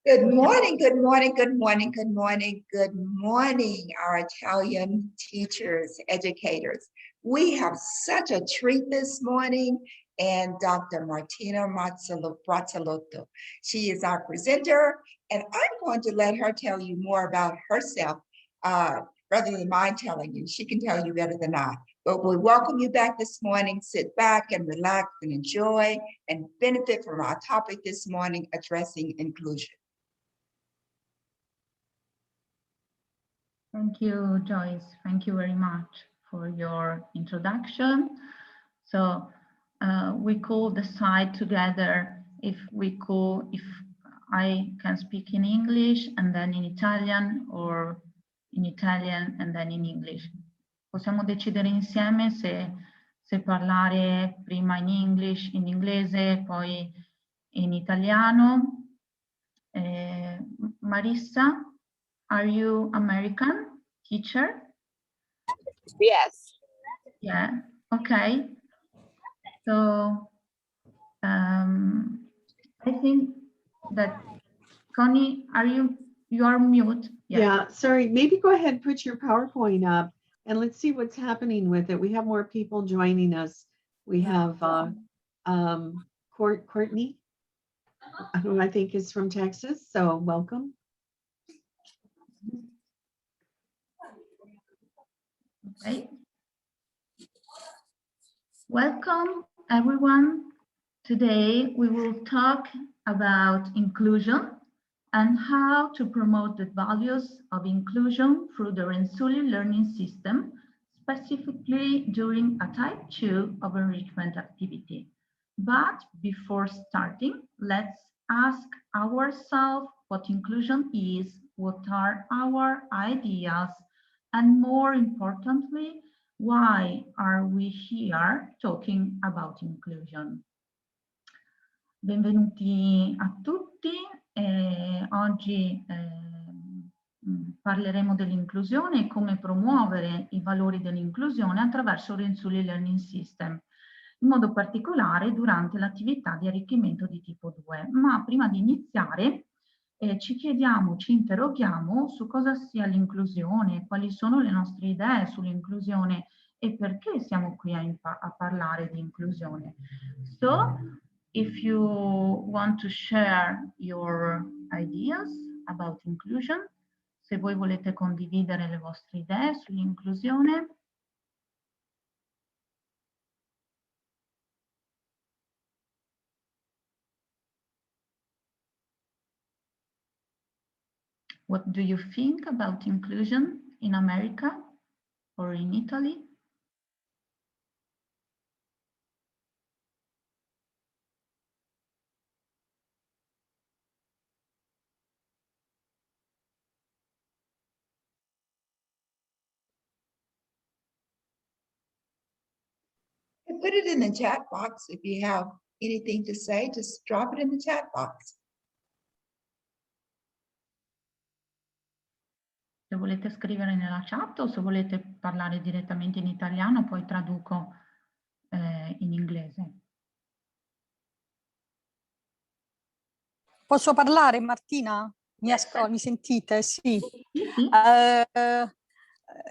Good morning, good morning, good morning, good morning, good morning, our Italian teachers, educators. We have such a treat this morning, and Dr. Martina Brazzolotto. She is our presenter, and I'm going to let her tell you more about herself, rather than mine telling you. She can tell you better than I. But we welcome you back this morning. Sit back and relax and enjoy and benefit from our topic this morning, addressing inclusion. Thank you, Joyce. Thank you very much for your introduction. So we could decide together if I can speak in English and then in Italian, or in Italian and then in English. Possiamo decidere insieme se parlare prima in inglese, poi in italiano. Marissa, are you American teacher? Yes. Yeah, okay. So I think that Connie, you are mute? Yeah, sorry, maybe go ahead and put your PowerPoint up and let's see what's happening with it. We have more people joining us. We have Courtney, who I think is from Texas, so welcome. Okay. Welcome, everyone. Today, we will talk about inclusion and how to promote the values of inclusion through the Renzulli learning system, specifically during a type 2 of enrichment activity. But before starting, let's ask ourselves what inclusion is, what are our ideas, and more importantly, why are we here talking about inclusion? Benvenuti a tutti. Oggi parleremo dell'inclusione e come promuovere i valori dell'inclusione attraverso il Renzulli Learning System, in modo particolare durante l'attività di arricchimento di tipo 2. Ma prima di iniziare ci interroghiamo su cosa sia l'inclusione, quali sono le nostre idee sull'inclusione e perché siamo qui a parlare di inclusione. So, if you want to share your ideas about inclusion, se voi volete condividere le vostre idee sull'inclusione, what do you think about inclusion in America or in Italy? Put it in the chat box if you have anything to say, just drop it in the chat box. Se volete scrivere nella chat o se volete parlare direttamente in italiano, poi traduco in inglese. Posso parlare, Martina? Mi sentite? Sì. Sì.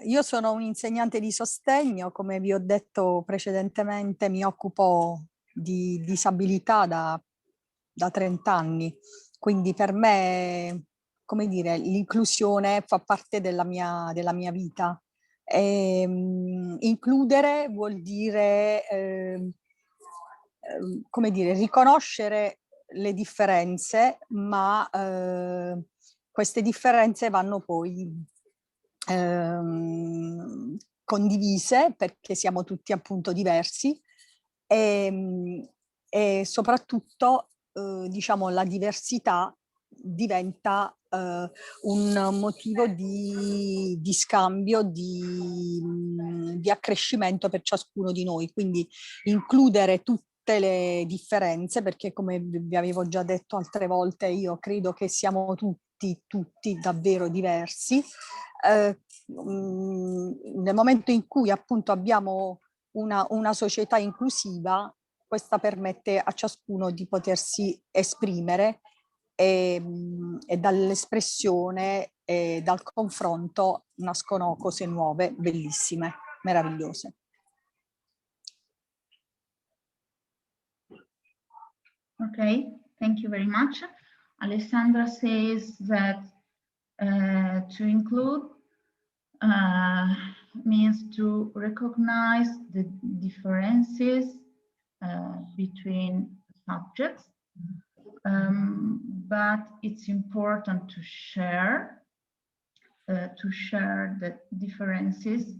Io sono un insegnante di sostegno, come vi ho detto precedentemente, mi occupo di disabilità da 30 anni, quindi per me, come dire, l'inclusione fa parte della mia vita. Includere vuol dire, come dire, riconoscere le differenze, ma queste differenze vanno poi condivise perché siamo tutti appunto diversi e soprattutto diciamo la diversità diventa un motivo di scambio, di accrescimento per ciascuno di noi, quindi includere tutte le differenze, perché come vi avevo già detto altre volte, io credo che siamo tutti davvero diversi. Nel momento in cui appunto abbiamo una società inclusiva, questa permette a ciascuno di potersi esprimere e dall'espressione e dal confronto nascono cose nuove, bellissime, meravigliose. Okay, thank you very much. Alessandra says that to include means to recognize the differences between subjects, but it's important to share the differences,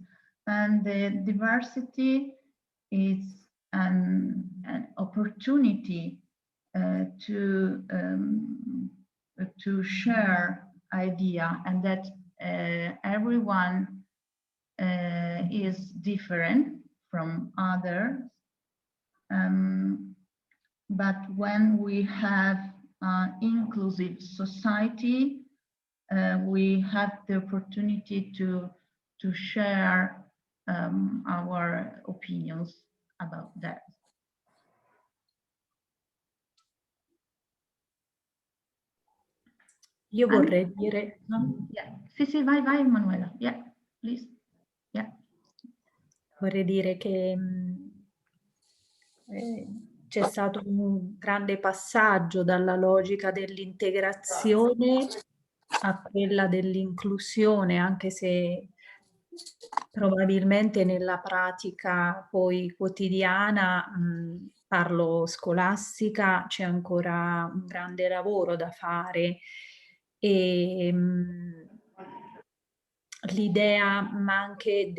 and the diversity is an opportunity to share idea, and that everyone is different from others. But when we have an inclusive society, we have the opportunity to share our opinions about that. Io vorrei dire... Yeah. Sì, vai, Emanuela. Yeah, please. Yeah. Vorrei dire che c'è stato un grande passaggio dalla logica dell'integrazione a quella dell'inclusione, anche se probabilmente nella pratica poi quotidiana, parlo scolastica, c'è ancora un grande lavoro da fare, e l'idea ma anche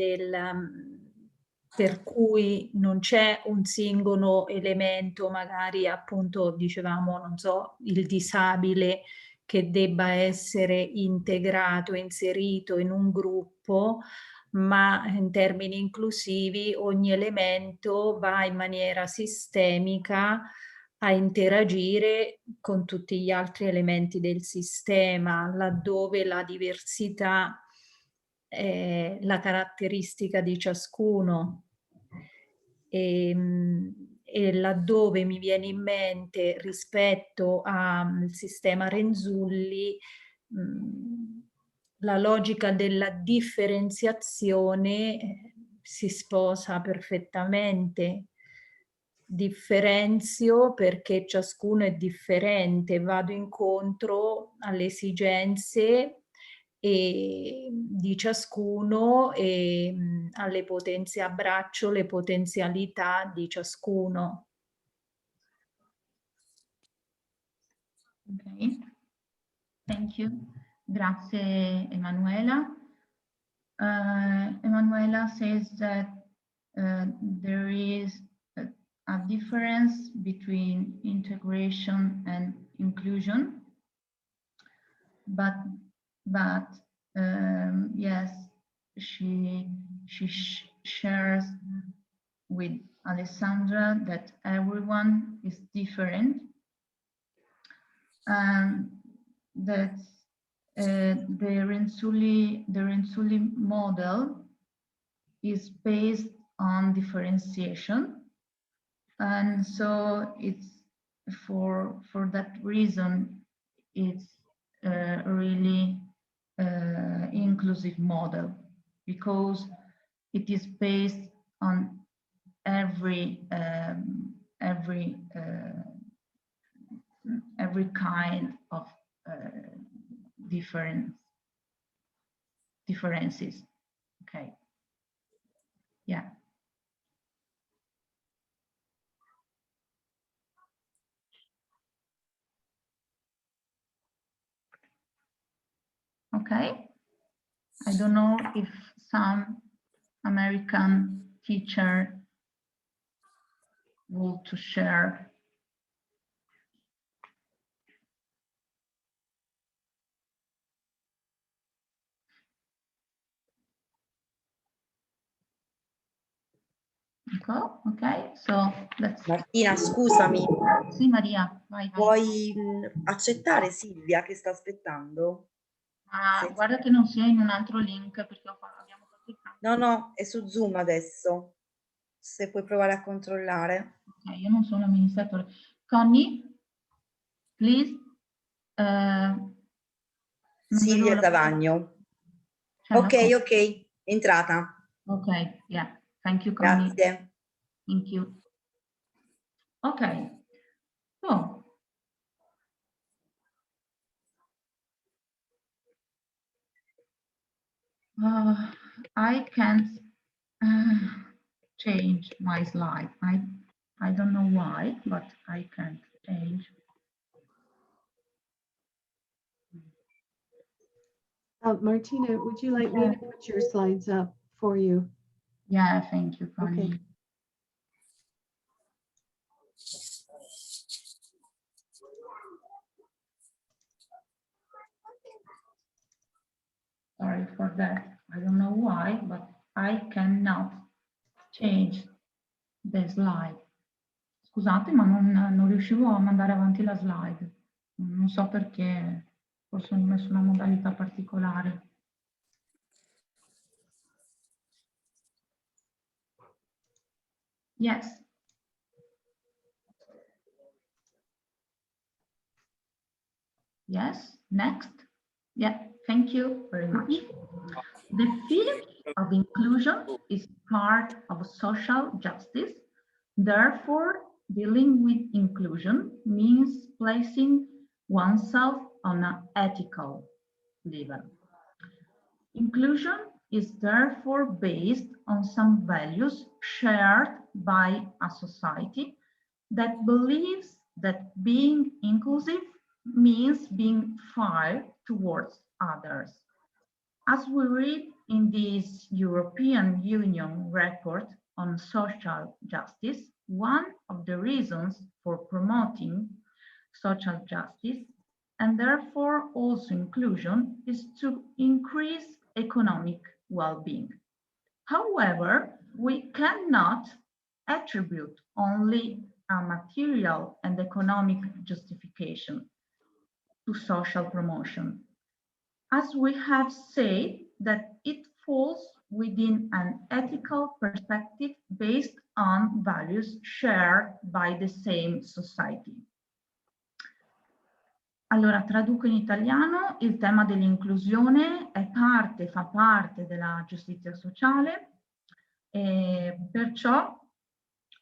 per cui non c'è un singolo elemento, magari appunto dicevamo, non so, il disabile che debba essere integrato, inserito in un gruppo, ma in termini inclusivi ogni elemento va in maniera sistemica a interagire con tutti gli altri elementi del sistema, laddove la diversità è la caratteristica di ciascuno. E laddove mi viene in mente rispetto al sistema Renzulli, la logica della differenziazione si sposa perfettamente. Differenzio perché ciascuno è differente, vado incontro alle esigenze di ciascuno e abbraccio le potenzialità di ciascuno. Okay, thank you. Grazie Emanuela. Emanuela says that there is a difference between integration and inclusion, but yes, she shares with Alessandra that everyone is different, and that the Renzulli model is based on differentiation, and so it's for that reason it's really inclusive model, because it is based on every kind of differences. Okay. Yeah. Okay. I don't know if some American teacher want to share. Ok, so let's... Martina, scusami. Sì, Maria, vai. Puoi accettare Silvia che sta aspettando? Guarda che non sia in un altro link, perché abbiamo fatto il cambio. No, è su Zoom adesso. Se puoi provare a controllare. Ok, io non sono amministratore. Connie, please non Silvia vedo Savagno. c'è la Ok, foto. ok, entrata. Okay, yeah. Thank you, Connie. Grazie. Thank you. Okay. So, I can't change my slide. I don't know why, but I can't change. Martina, would you like me to put your slides up for you? Yeah, thank you, Connie. Okay. Sorry for that. I don't know why, but I cannot change the slide. Scusate, ma non riuscivo a mandare avanti la slide. Non so perché, forse ho messo una modalità particolare. Yes. Yes, next. Yeah, thank you very much. The field of inclusion is part of social justice. Therefore, dealing with inclusion means placing oneself on an ethical level. Inclusion is therefore based on some values shared by a society that believes that being inclusive means being fair towards others. As we read in this European Union report on social justice, one of the reasons for promoting social justice and therefore also inclusion is to increase economic well-being. However, we cannot attribute only a material and economic justification to social promotion, as we have said that it falls within an ethical perspective based on values shared by the same society. Allora, traduco in italiano: il tema dell'inclusione fa parte della giustizia sociale e perciò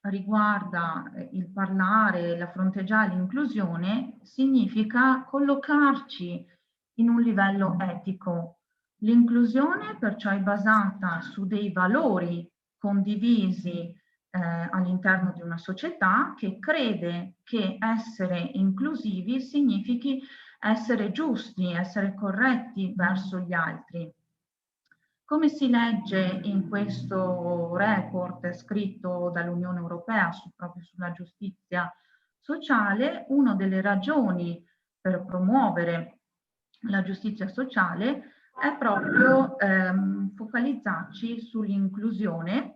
riguarda il parlare, la fronteggiare l'inclusione, significa collocarci in un livello etico. L'inclusione perciò è basata su dei valori condivisi all'interno di una società che crede che essere inclusivi significhi essere giusti, essere corretti verso gli altri. Come si legge in questo report scritto dall'Unione Europea proprio sulla giustizia sociale, una delle ragioni per promuovere la giustizia sociale è proprio focalizzarci sull'inclusione.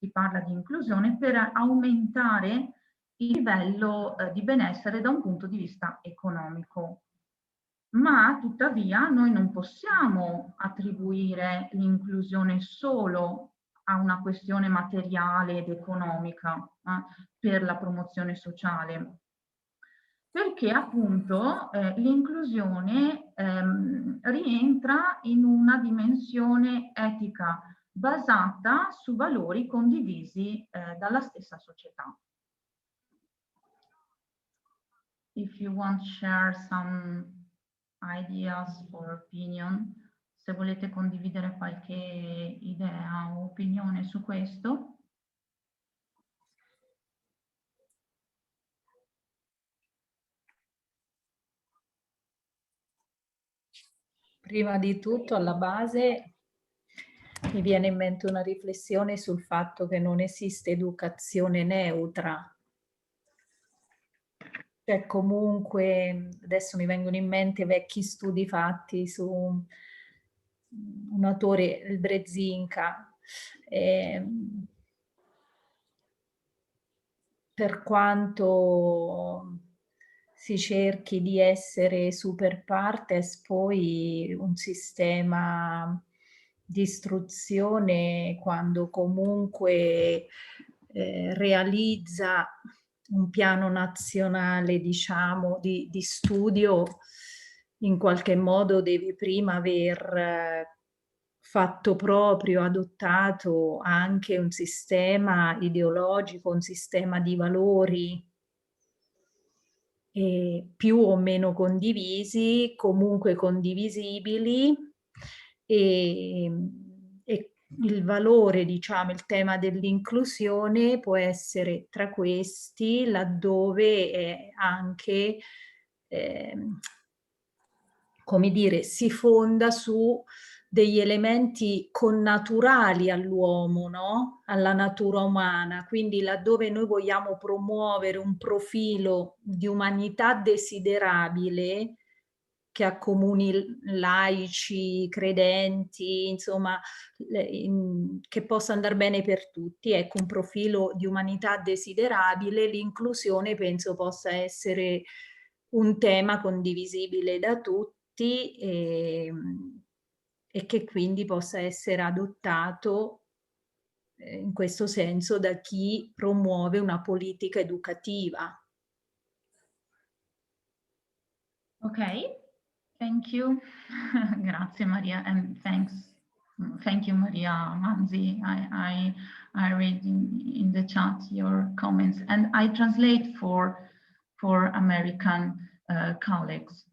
Si parla di inclusione per aumentare il livello di benessere da un punto di vista economico. Ma tuttavia noi non possiamo attribuire l'inclusione solo a una questione materiale ed economica per la promozione sociale, perché appunto l'inclusione rientra in una dimensione etica basata su valori condivisi dalla stessa società. If you want to share some ideas or opinion, se volete condividere qualche idea o opinione su questo. Prima di tutto, alla base, mi viene in mente una riflessione sul fatto che non esiste educazione neutra. Cioè, comunque, adesso mi vengono in mente vecchi studi fatti su un autore, il Brezinka. Per quanto si cerchi di essere super partes, poi un sistema di istruzione, quando comunque realizza un piano nazionale, diciamo, di studio, in qualche modo deve prima aver fatto proprio, adottato anche un sistema ideologico, un sistema di valori più o meno condivisi, comunque condivisibili, e il valore, diciamo, il tema dell'inclusione può essere tra questi, laddove anche, come dire, si fonda su degli elementi connaturali all'uomo, no? Alla natura umana. Quindi laddove noi vogliamo promuovere un profilo di umanità desiderabile che accomuni laici, credenti, insomma, che possa andare bene per tutti, ecco, un profilo di umanità desiderabile, l'inclusione penso possa essere un tema condivisibile da tutti e che quindi possa essere adottato in questo senso da chi promuove una politica educativa. Okay, thank you. Grazie Maria, and thank you Maria Manzi. I read in the chat your comments, and I translate for American colleagues.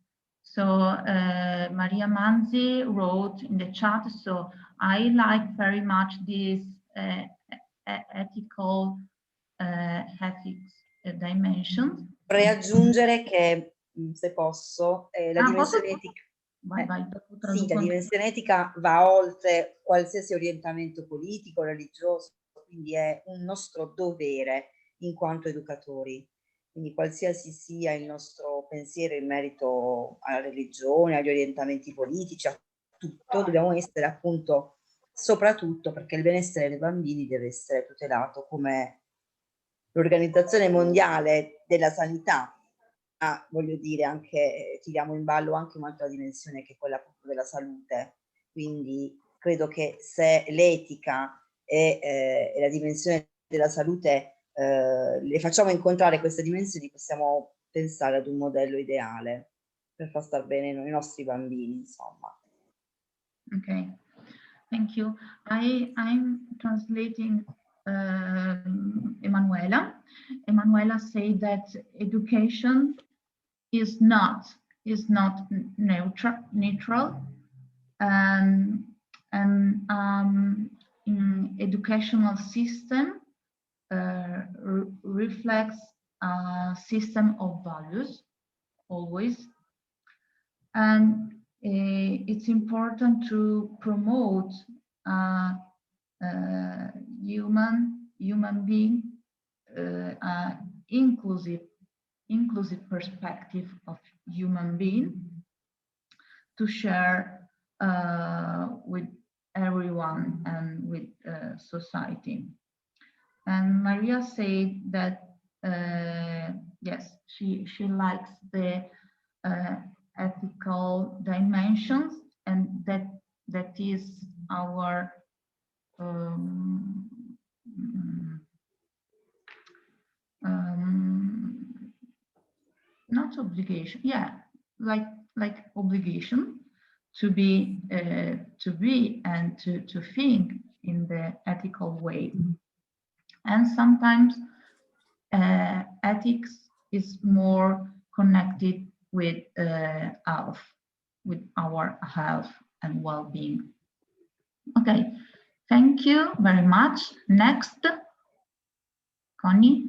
So Maria Manzi wrote in the chat, so I like very much this ethics dimension. Vorrei aggiungere che, se posso, la dimensione etica. Vai, Sì, la dimensione etica va oltre qualsiasi orientamento politico, religioso, quindi è un nostro dovere in quanto educatori. Quindi qualsiasi sia il nostro pensiero in merito alla religione, agli orientamenti politici, a tutto, dobbiamo essere appunto, soprattutto perché il benessere dei bambini deve essere tutelato, come l'Organizzazione Mondiale della Sanità, voglio dire, anche tiriamo in ballo anche un'altra dimensione che è quella proprio della salute. Quindi credo che se l'etica e la dimensione della salute le facciamo incontrare queste dimensioni, possiamo pensare ad un modello ideale per far star bene i nostri bambini, insomma. Okay, thank you. I'm translating Emanuela. Emanuela said that education is not neutral, and educational system reflects a system of values always, and it's important to promote human being, inclusive perspective of human being to share with everyone and with society. And Maria said that yes, she likes the ethical dimensions, and that is our not obligation, yeah, like obligation to be and to think in the ethical way. And sometimes ethics is more connected with our health and well-being. Okay, thank you very much. Next, Connie.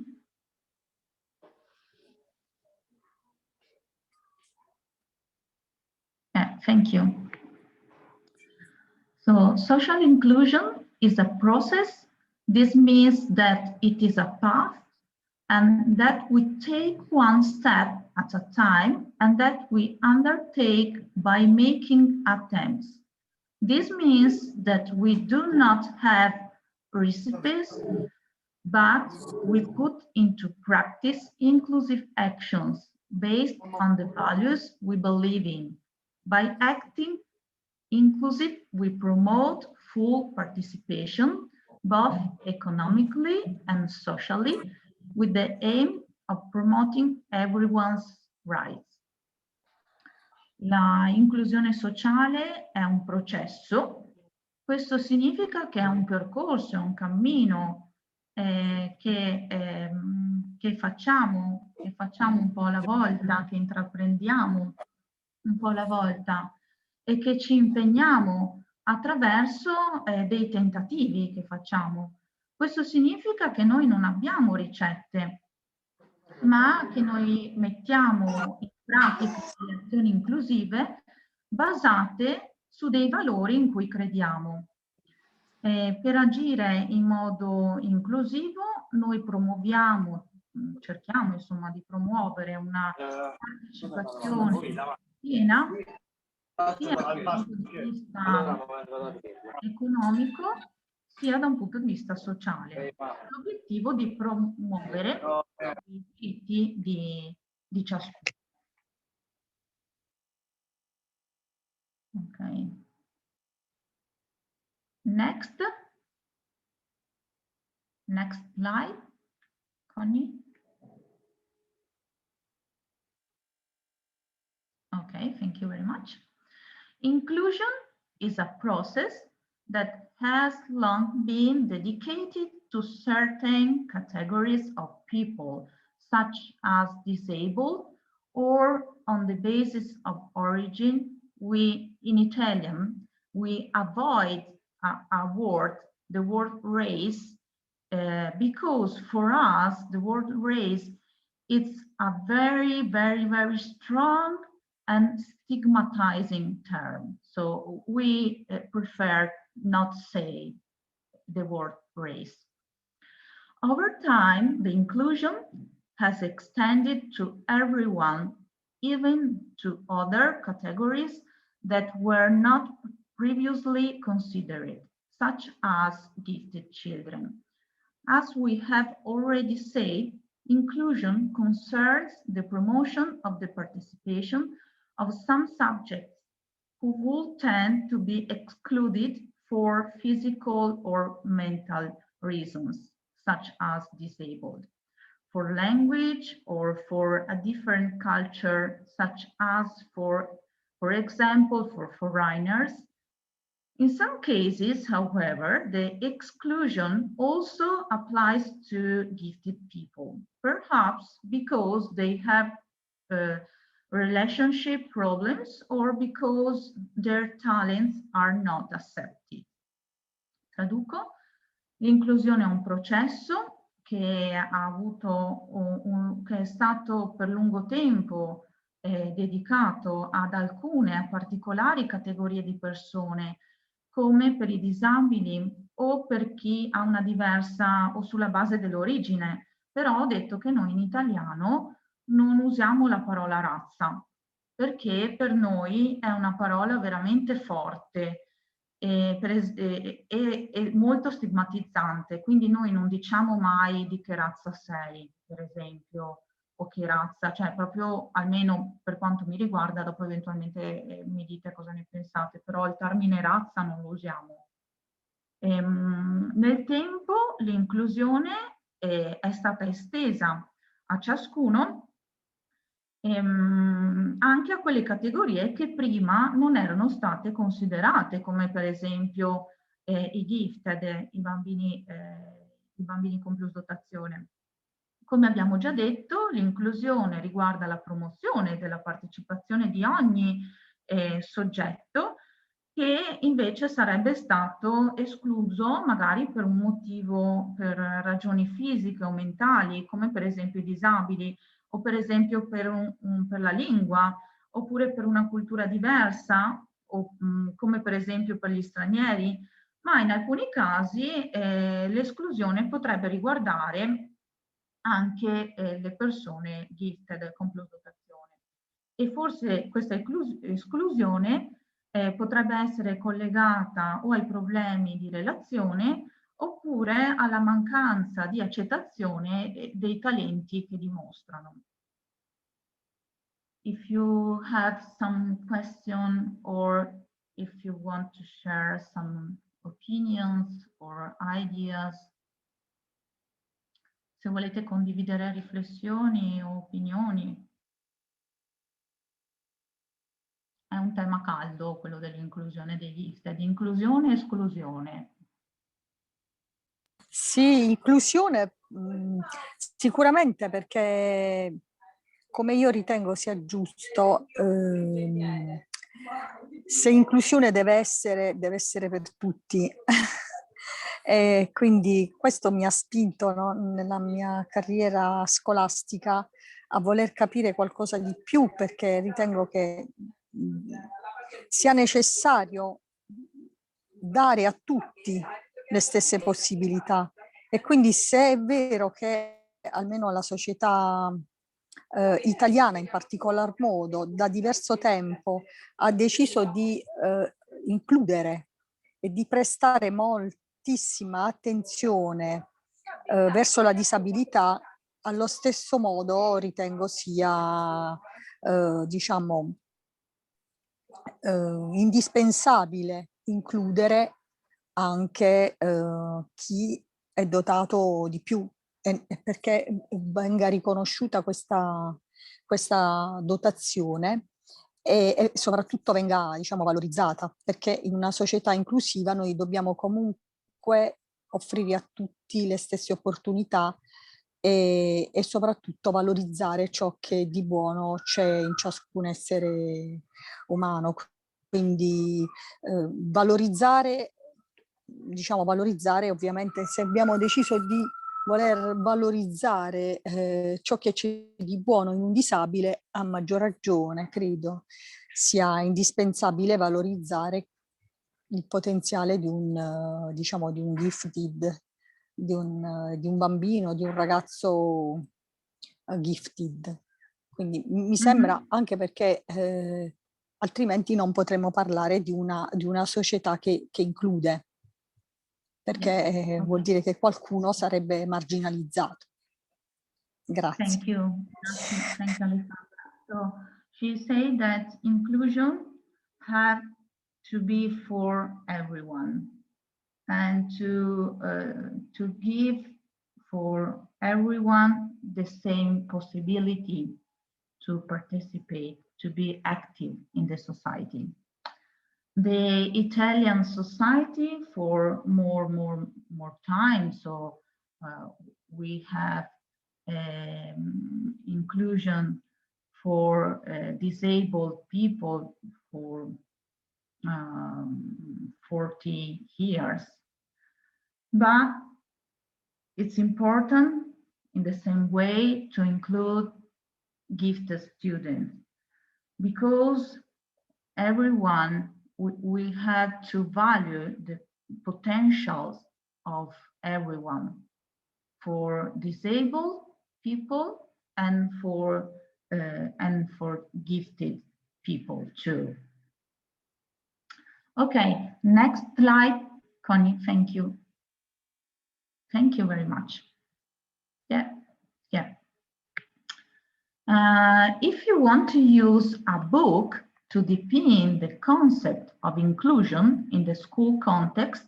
Thank you. So social inclusion is a process. This means that it is a path and that we take one step at a time and that we undertake by making attempts. This means that we do not have recipes, but we put into practice inclusive actions based on the values we believe in. By acting inclusive, we promote full participation, both economically and socially, with the aim of promoting everyone's rights. La inclusione sociale è un processo. Questo significa che è un percorso, è un cammino che facciamo un po' alla volta, che intraprendiamo un po' alla volta e che ci impegniamo attraverso dei tentativi che facciamo. Questo significa che noi non abbiamo ricette, ma che noi mettiamo in pratica delle azioni inclusive basate su dei valori in cui crediamo. Per agire in modo inclusivo noi promuoviamo, cerchiamo insomma di promuovere una partecipazione piena sia dal punto di vista economico sia da un punto di vista sociale. L'obiettivo di promuovere i diritti di ciascuno. Ok. Next slide, Connie. Okay, thank you very much. Inclusion is a process that has long been dedicated to certain categories of people, such as disabled, or on the basis of origin. In Italian, we avoid the word race, because for us, the word race, it's a very, very, very strong and stigmatizing term. So we prefer not say the word race. Over time, the inclusion has extended to everyone, even to other categories that were not previously considered, such as gifted children. As we have already said, inclusion concerns the promotion of the participation of some subjects who would tend to be excluded for physical or mental reasons, such as disabled, for language or for a different culture, such as for example, for foreigners. In some cases, however, the exclusion also applies to gifted people, perhaps because they have relationship problems or because their talents are not accepted. Traduco: l'inclusione è un processo che ha avuto che è stato per lungo tempo dedicato ad alcune, a particolari categorie di persone, come per i disabili o per chi ha una diversa o sulla base dell'origine. Però ho detto che noi in italiano non usiamo la parola razza, perché per noi è una parola veramente forte e molto stigmatizzante, quindi noi non diciamo mai di che razza sei, per esempio, o che razza, cioè proprio, almeno per quanto mi riguarda, dopo eventualmente mi dite cosa ne pensate, però il termine razza non lo usiamo. Nel tempo l'inclusione è stata estesa a ciascuno, anche a quelle categorie che prima non erano state considerate, come per esempio i gifted, i bambini con plus dotazione. Come abbiamo già detto, l'inclusione riguarda la promozione della partecipazione di ogni soggetto che invece sarebbe stato escluso magari per un motivo, per ragioni fisiche o mentali, come per esempio i disabili, o per esempio per la lingua, oppure per una cultura diversa, o come per esempio per gli stranieri, ma in alcuni casi l'esclusione potrebbe riguardare anche le persone gifted con plus dotazione. E forse questa esclusione potrebbe essere collegata o ai problemi di relazione oppure alla mancanza di accettazione dei talenti che dimostrano. If you have some question or if you want to share some opinions or ideas, se volete condividere riflessioni o opinioni, un tema caldo, quello dell'inclusione dei gifted, inclusione e esclusione. Sì, inclusione sicuramente, perché come io ritengo sia giusto, se inclusione deve essere per tutti. E quindi questo mi ha spinto, no, nella mia carriera scolastica a voler capire qualcosa di più, perché ritengo che sia necessario dare a tutti le stesse possibilità. E quindi, se è vero che almeno la società italiana in particolar modo da diverso tempo ha deciso di includere e di prestare moltissima attenzione verso la disabilità, allo stesso modo ritengo sia diciamo indispensabile includere anche chi è dotato di più, e perché venga riconosciuta questa dotazione e soprattutto venga, diciamo, valorizzata, perché in una società inclusiva noi dobbiamo comunque offrire a tutti le stesse opportunità e soprattutto valorizzare ciò che di buono c'è in ciascun essere umano. Quindi valorizzare, diciamo, valorizzare ovviamente, se abbiamo deciso di voler valorizzare ciò che c'è di buono in un disabile, a maggior ragione credo sia indispensabile valorizzare il potenziale di un diciamo di un gifted, di un bambino, di un ragazzo gifted. Quindi mi sembra, anche perché altrimenti non potremmo parlare di una società che include, perché vuol dire che qualcuno sarebbe marginalizzato. Grazie. Thank you. Thank you, Alessandra. So she said that inclusion had to be for everyone, and to give for everyone the same possibility to participate, to be active in the society. The Italian society for more time, so we have inclusion for disabled people for 40 years. But it's important in the same way to include gifted students, because everyone, we have to value the potentials of everyone, for disabled people and for gifted people too. Okay, next slide, Connie. Thank you. Thank you very much. Yeah. If you want to use a book to deepen the concept of inclusion in the school context,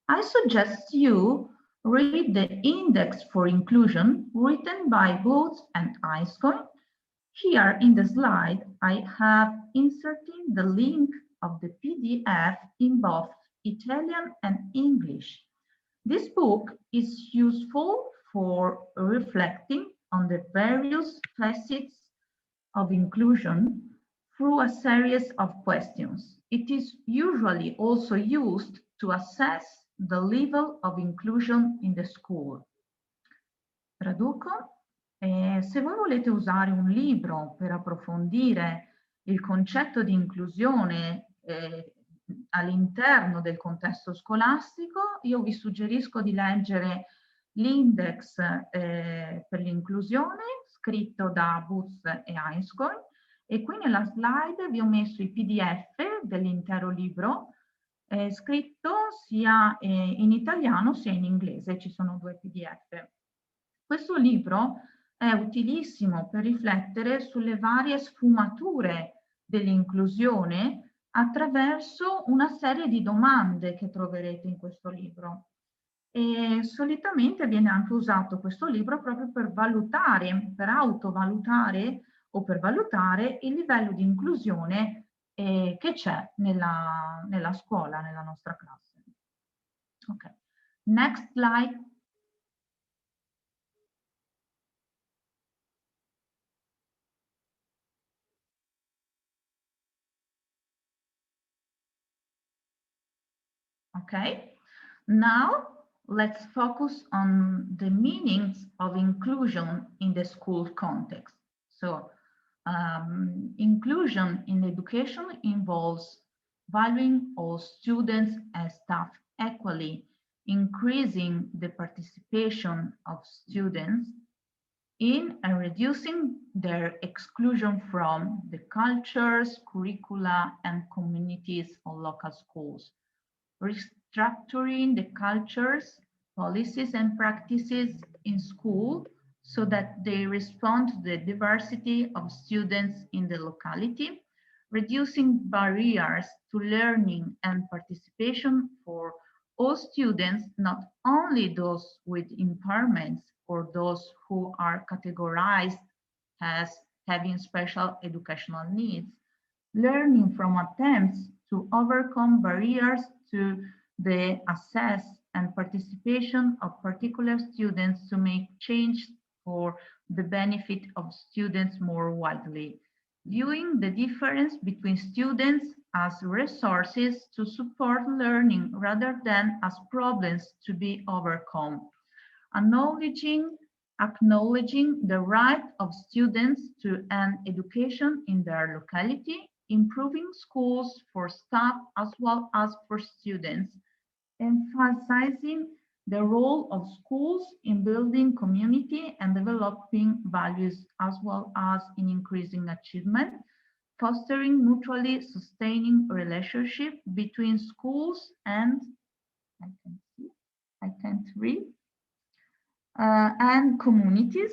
I suggest you read the Index for Inclusion written by Booth and Iskon. Here in the slide, I have inserted the link of the PDF in both Italian and English. This book is useful for reflecting on the various facets of inclusion through a series of questions. It is usually also used to assess the level of inclusion in the school. Traduco. Se voi volete usare un libro per approfondire il concetto di inclusione all'interno del contesto scolastico, io vi suggerisco di leggere l'Index per l'inclusione, scritto da Booth e Iskon, e qui nella slide vi ho messo i PDF dell'intero libro, scritto sia in italiano sia in inglese, ci sono 2 PDF. Questo libro è utilissimo per riflettere sulle varie sfumature dell'inclusione attraverso una serie di domande che troverete in questo libro. E solitamente viene anche usato questo libro proprio per valutare, per autovalutare o per valutare il livello di inclusione che c'è nella scuola, nella nostra classe. Ok, next slide. Okay, now let's focus on the meanings of inclusion in the school context. So, inclusion in education involves valuing all students and staff equally, increasing the participation of students in and reducing their exclusion from the cultures, curricula, and communities of local schools. Restructuring the cultures, policies, and practices in school so that they respond to the diversity of students in the locality, reducing barriers to learning and participation for all students, not only those with impairments or those who are categorized as having special educational needs, learning from attempts to overcome barriers to the access and participation of particular students to make change for the benefit of students more widely, viewing the difference between students as resources to support learning rather than as problems to be overcome, acknowledging the right of students to an education in their locality, improving schools for staff as well as for students, emphasizing the role of schools in building community and developing values as well as in increasing achievement, fostering mutually sustaining relationship between schools and, I can't read, and communities,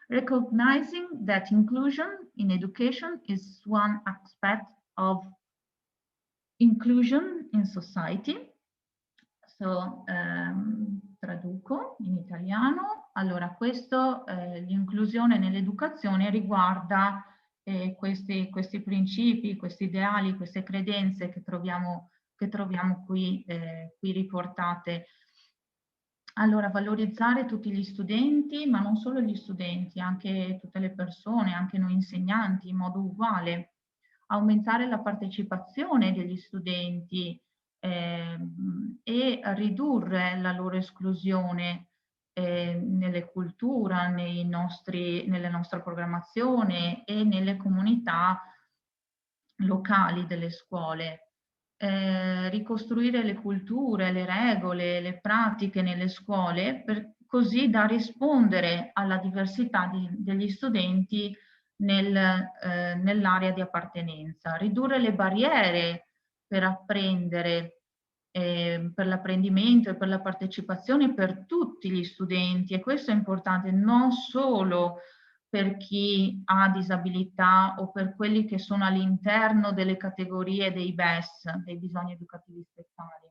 recognizing that inclusion in education is one aspect of inclusion in society. So, traduco in italiano. Allora, questo, l'inclusione nell'educazione riguarda questi principi, questi ideali, queste credenze che troviamo qui riportate. Allora, valorizzare tutti gli studenti, ma non solo gli studenti, anche tutte le persone, anche noi insegnanti in modo uguale. Aumentare la partecipazione degli studenti e ridurre la loro esclusione nelle culture, nella nostra programmazione e nelle comunità locali delle scuole. Ricostruire le culture, le regole, le pratiche nelle scuole, così da rispondere alla diversità degli studenti nell'area di appartenenza. Ridurre le barriere per apprendere, per l'apprendimento e per la partecipazione per tutti gli studenti, e questo è importante, non solo per chi ha disabilità o per quelli che sono all'interno delle categorie dei BES, dei bisogni educativi speciali.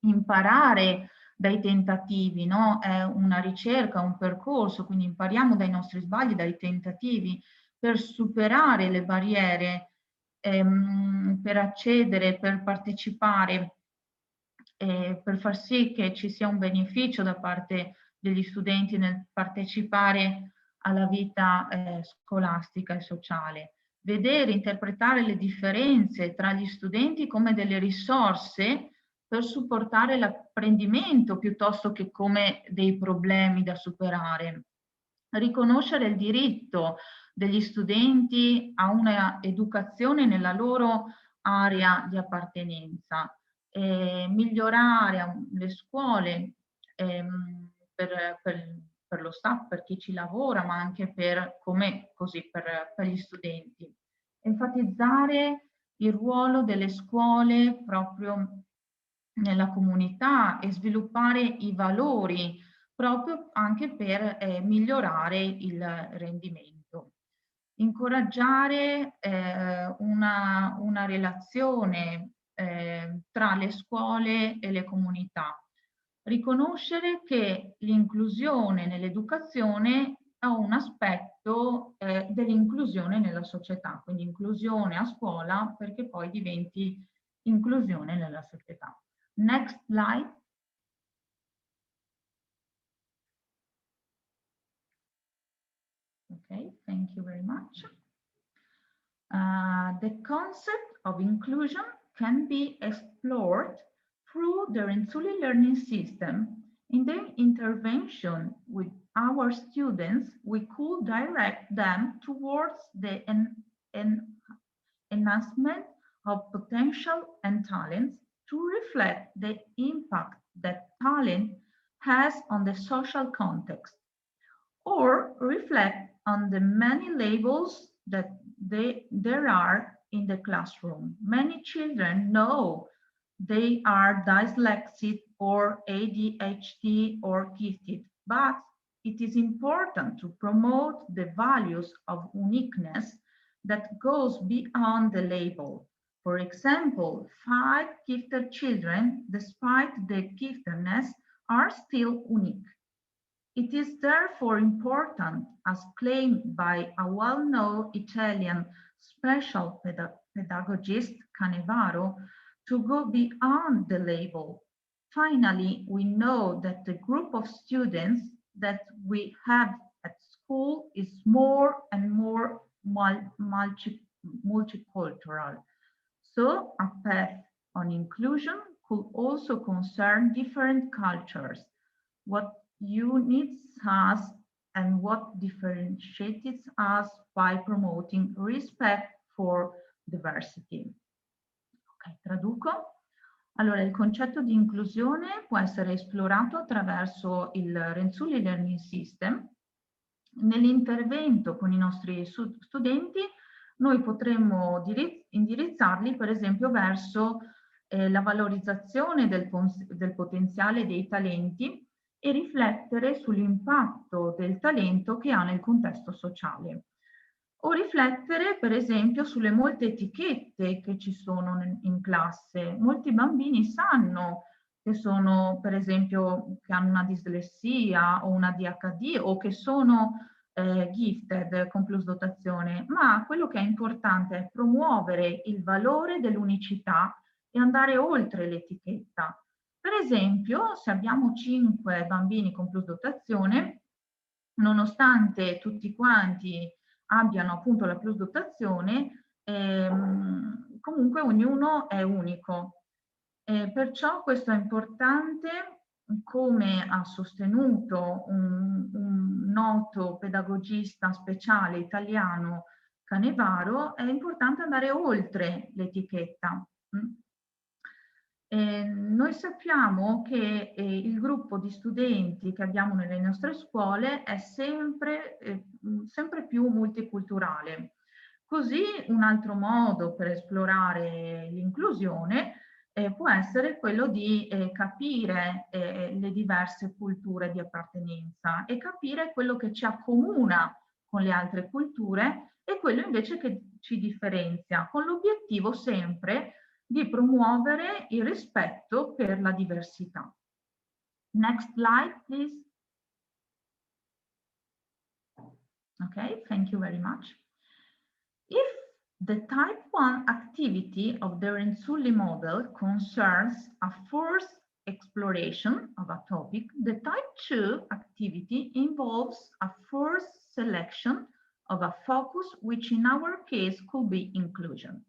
Imparare dai tentativi, no? È una ricerca, un percorso, quindi impariamo dai nostri sbagli, dai tentativi, per superare le barriere, per accedere, per partecipare, per far sì che ci sia un beneficio da parte degli studenti nel partecipare alla vita scolastica e sociale. Vedere, interpretare le differenze tra gli studenti come delle risorse per supportare l'apprendimento piuttosto che come dei problemi da superare. Riconoscere il diritto degli studenti a una educazione nella loro area di appartenenza. Migliorare le scuole per lo staff, per chi ci lavora, ma anche per gli studenti. Enfatizzare il ruolo delle scuole proprio nella comunità e sviluppare i valori proprio anche per migliorare il rendimento. Incoraggiare una relazione tra le scuole e le comunità. Riconoscere che l'inclusione nell'educazione a un aspetto dell'inclusione nella società, quindi inclusione a scuola perché poi diventi inclusione nella società. Next slide. Okay, thank you very much. The concept of inclusion can be explored through the Renzulli learning system. In the intervention with our students, we could direct them towards the enhancement of potential and talents to reflect the impact that talent has on the social context, or reflect on the many labels that there are in the classroom. Many children know they are dyslexic or ADHD or gifted, but it is important to promote the values of uniqueness that goes beyond the label. For example, 5 gifted children, despite their giftedness, are still unique. It is therefore important, as claimed by a well-known Italian special pedagogist, Canevaro, to go beyond the label. Finally, we know that the group of students that we have at school is more and more multicultural. So a path on inclusion could also concern different cultures. What unites us and what differentiates us by promoting respect for diversity. Ok, traduco. Allora, il concetto di inclusione può essere esplorato attraverso il Renzulli Learning System. Nell'intervento con i nostri studenti noi potremmo indirizzarli, per esempio, verso la valorizzazione del potenziale dei talenti e riflettere sull'impatto del talento che ha nel contesto sociale. O riflettere, per esempio, sulle molte etichette che ci sono in classe. Molti bambini sanno che sono, per esempio, che hanno una dislessia o una ADHD o che sono gifted con plus dotazione, ma quello che è importante è promuovere il valore dell'unicità e andare oltre l'etichetta. Per esempio, se abbiamo 5 bambini con plus dotazione, nonostante tutti quanti abbiano appunto la plus dotazione, comunque ognuno è unico. Perciò questo è importante, come ha sostenuto un noto pedagogista speciale italiano, Canevaro, è importante andare oltre l'etichetta. Noi sappiamo che il gruppo di studenti che abbiamo nelle nostre scuole è sempre più multiculturale. Così un altro modo per esplorare l'inclusione può essere quello di capire le diverse culture di appartenenza e capire quello che ci accomuna con le altre culture e quello invece che ci differenzia, con l'obiettivo sempre di promuovere il rispetto per la diversità. Next slide, please. Okay, thank you very much. If the type 1 activity of the Renzulli model concerns a first exploration of a topic, the type 2 activity involves a first selection of a focus, which in our case could be inclusion.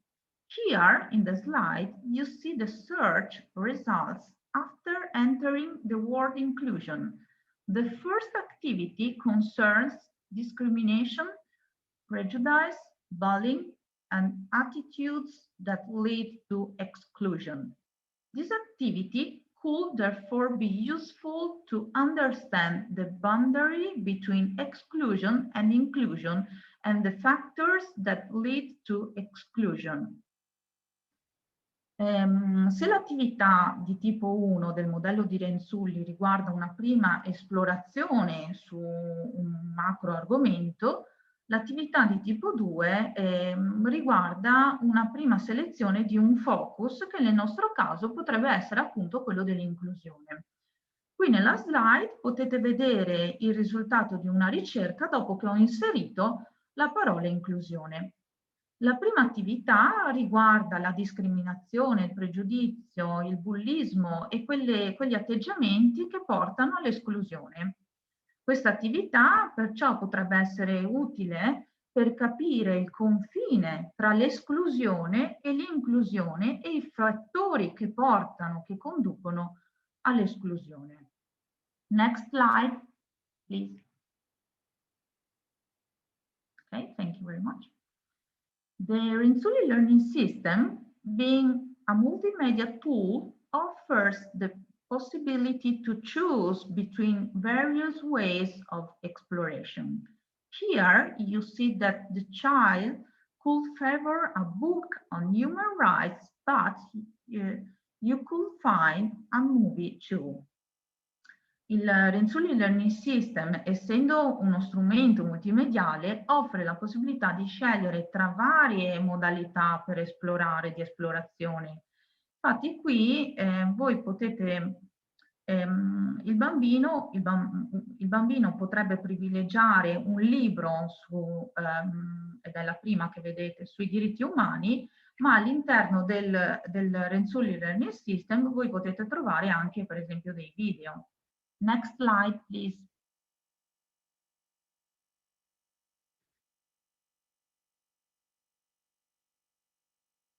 Here in the slide, you see the search results after entering the word inclusion. The first activity concerns discrimination, prejudice, bullying, and attitudes that lead to exclusion. This activity could therefore be useful to understand the boundary between exclusion and inclusion and the factors that lead to exclusion. Se l'attività di tipo 1 del modello di Renzulli riguarda una prima esplorazione su un macro argomento, l'attività di tipo 2 riguarda una prima selezione di un focus che nel nostro caso potrebbe essere appunto quello dell'inclusione. Qui nella slide potete vedere il risultato di una ricerca dopo che ho inserito la parola inclusione. La prima attività riguarda la discriminazione, il pregiudizio, il bullismo e quegli atteggiamenti che portano all'esclusione. Questa attività perciò potrebbe essere utile per capire il confine tra l'esclusione e l'inclusione e i fattori che portano, che conducono all'esclusione. Next slide, please. Okay, thank you very much. The Renzulli learning system, being a multimedia tool, offers the possibility to choose between various ways of exploration. Here you see that the child could favor a book on human rights, but you could find a movie too. Il Renzulli Learning System, essendo uno strumento multimediale, offre la possibilità di scegliere tra varie modalità per esplorare, di esplorazione. Infatti qui voi potete, il bambino potrebbe privilegiare un libro su, ed è la prima che vedete, sui diritti umani, ma all'interno del Renzulli Learning System voi potete trovare anche per esempio dei video. Next slide, please.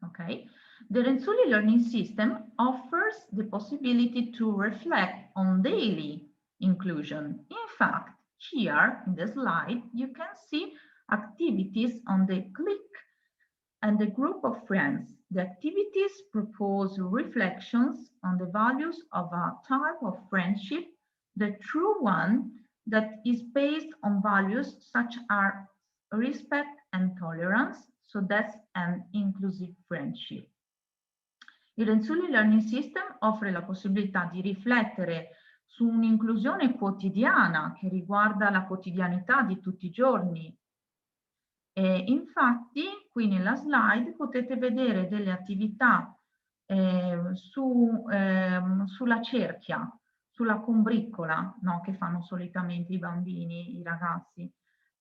Okay. The Renzulli learning system offers the possibility to reflect on daily inclusion. In fact, here in the slide, you can see activities on the click and the group of friends. The activities propose reflections on the values of a type of friendship, the true one that is based on values such as respect and tolerance, so that's an inclusive friendship. Il Renzulli Learning System offre la possibilità di riflettere su un'inclusione quotidiana che riguarda la quotidianità di tutti i giorni. E infatti qui nella slide potete vedere delle attività sulla cerchia, sulla combriccola, no, che fanno solitamente i bambini, i ragazzi,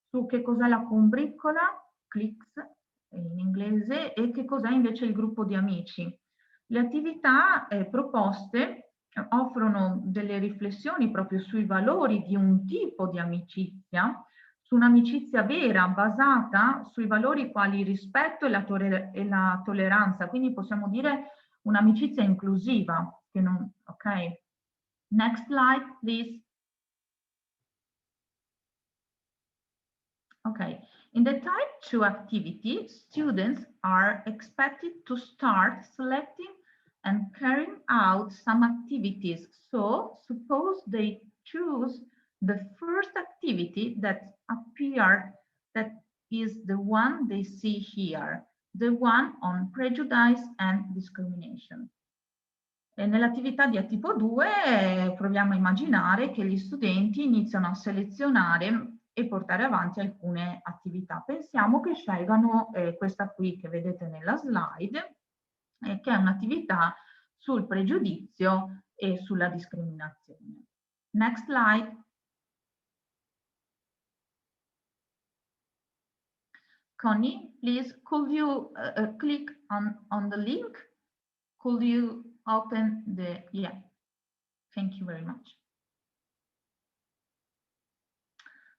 su che cos'è la combriccola, clicks in inglese, e che cos'è invece il gruppo di amici. Le attività proposte offrono delle riflessioni proprio sui valori di un tipo di amicizia, su un'amicizia vera, basata sui valori quali il rispetto e la tolleranza, quindi possiamo dire un'amicizia inclusiva, che non, ok? Next slide, please. Okay, in the type 2 activity, students are expected to start selecting and carrying out some activities. So suppose they choose the first activity that appeared, that is the one they see here, the one on prejudice and discrimination. E nell'attività di tipo 2 proviamo a immaginare che gli studenti iniziano a selezionare e portare avanti alcune attività. Pensiamo che scelgano questa qui che vedete nella slide, che è un'attività sul pregiudizio e sulla discriminazione. Next slide. Connie, please, could you click on the link? Could you open the, yeah, thank you very much.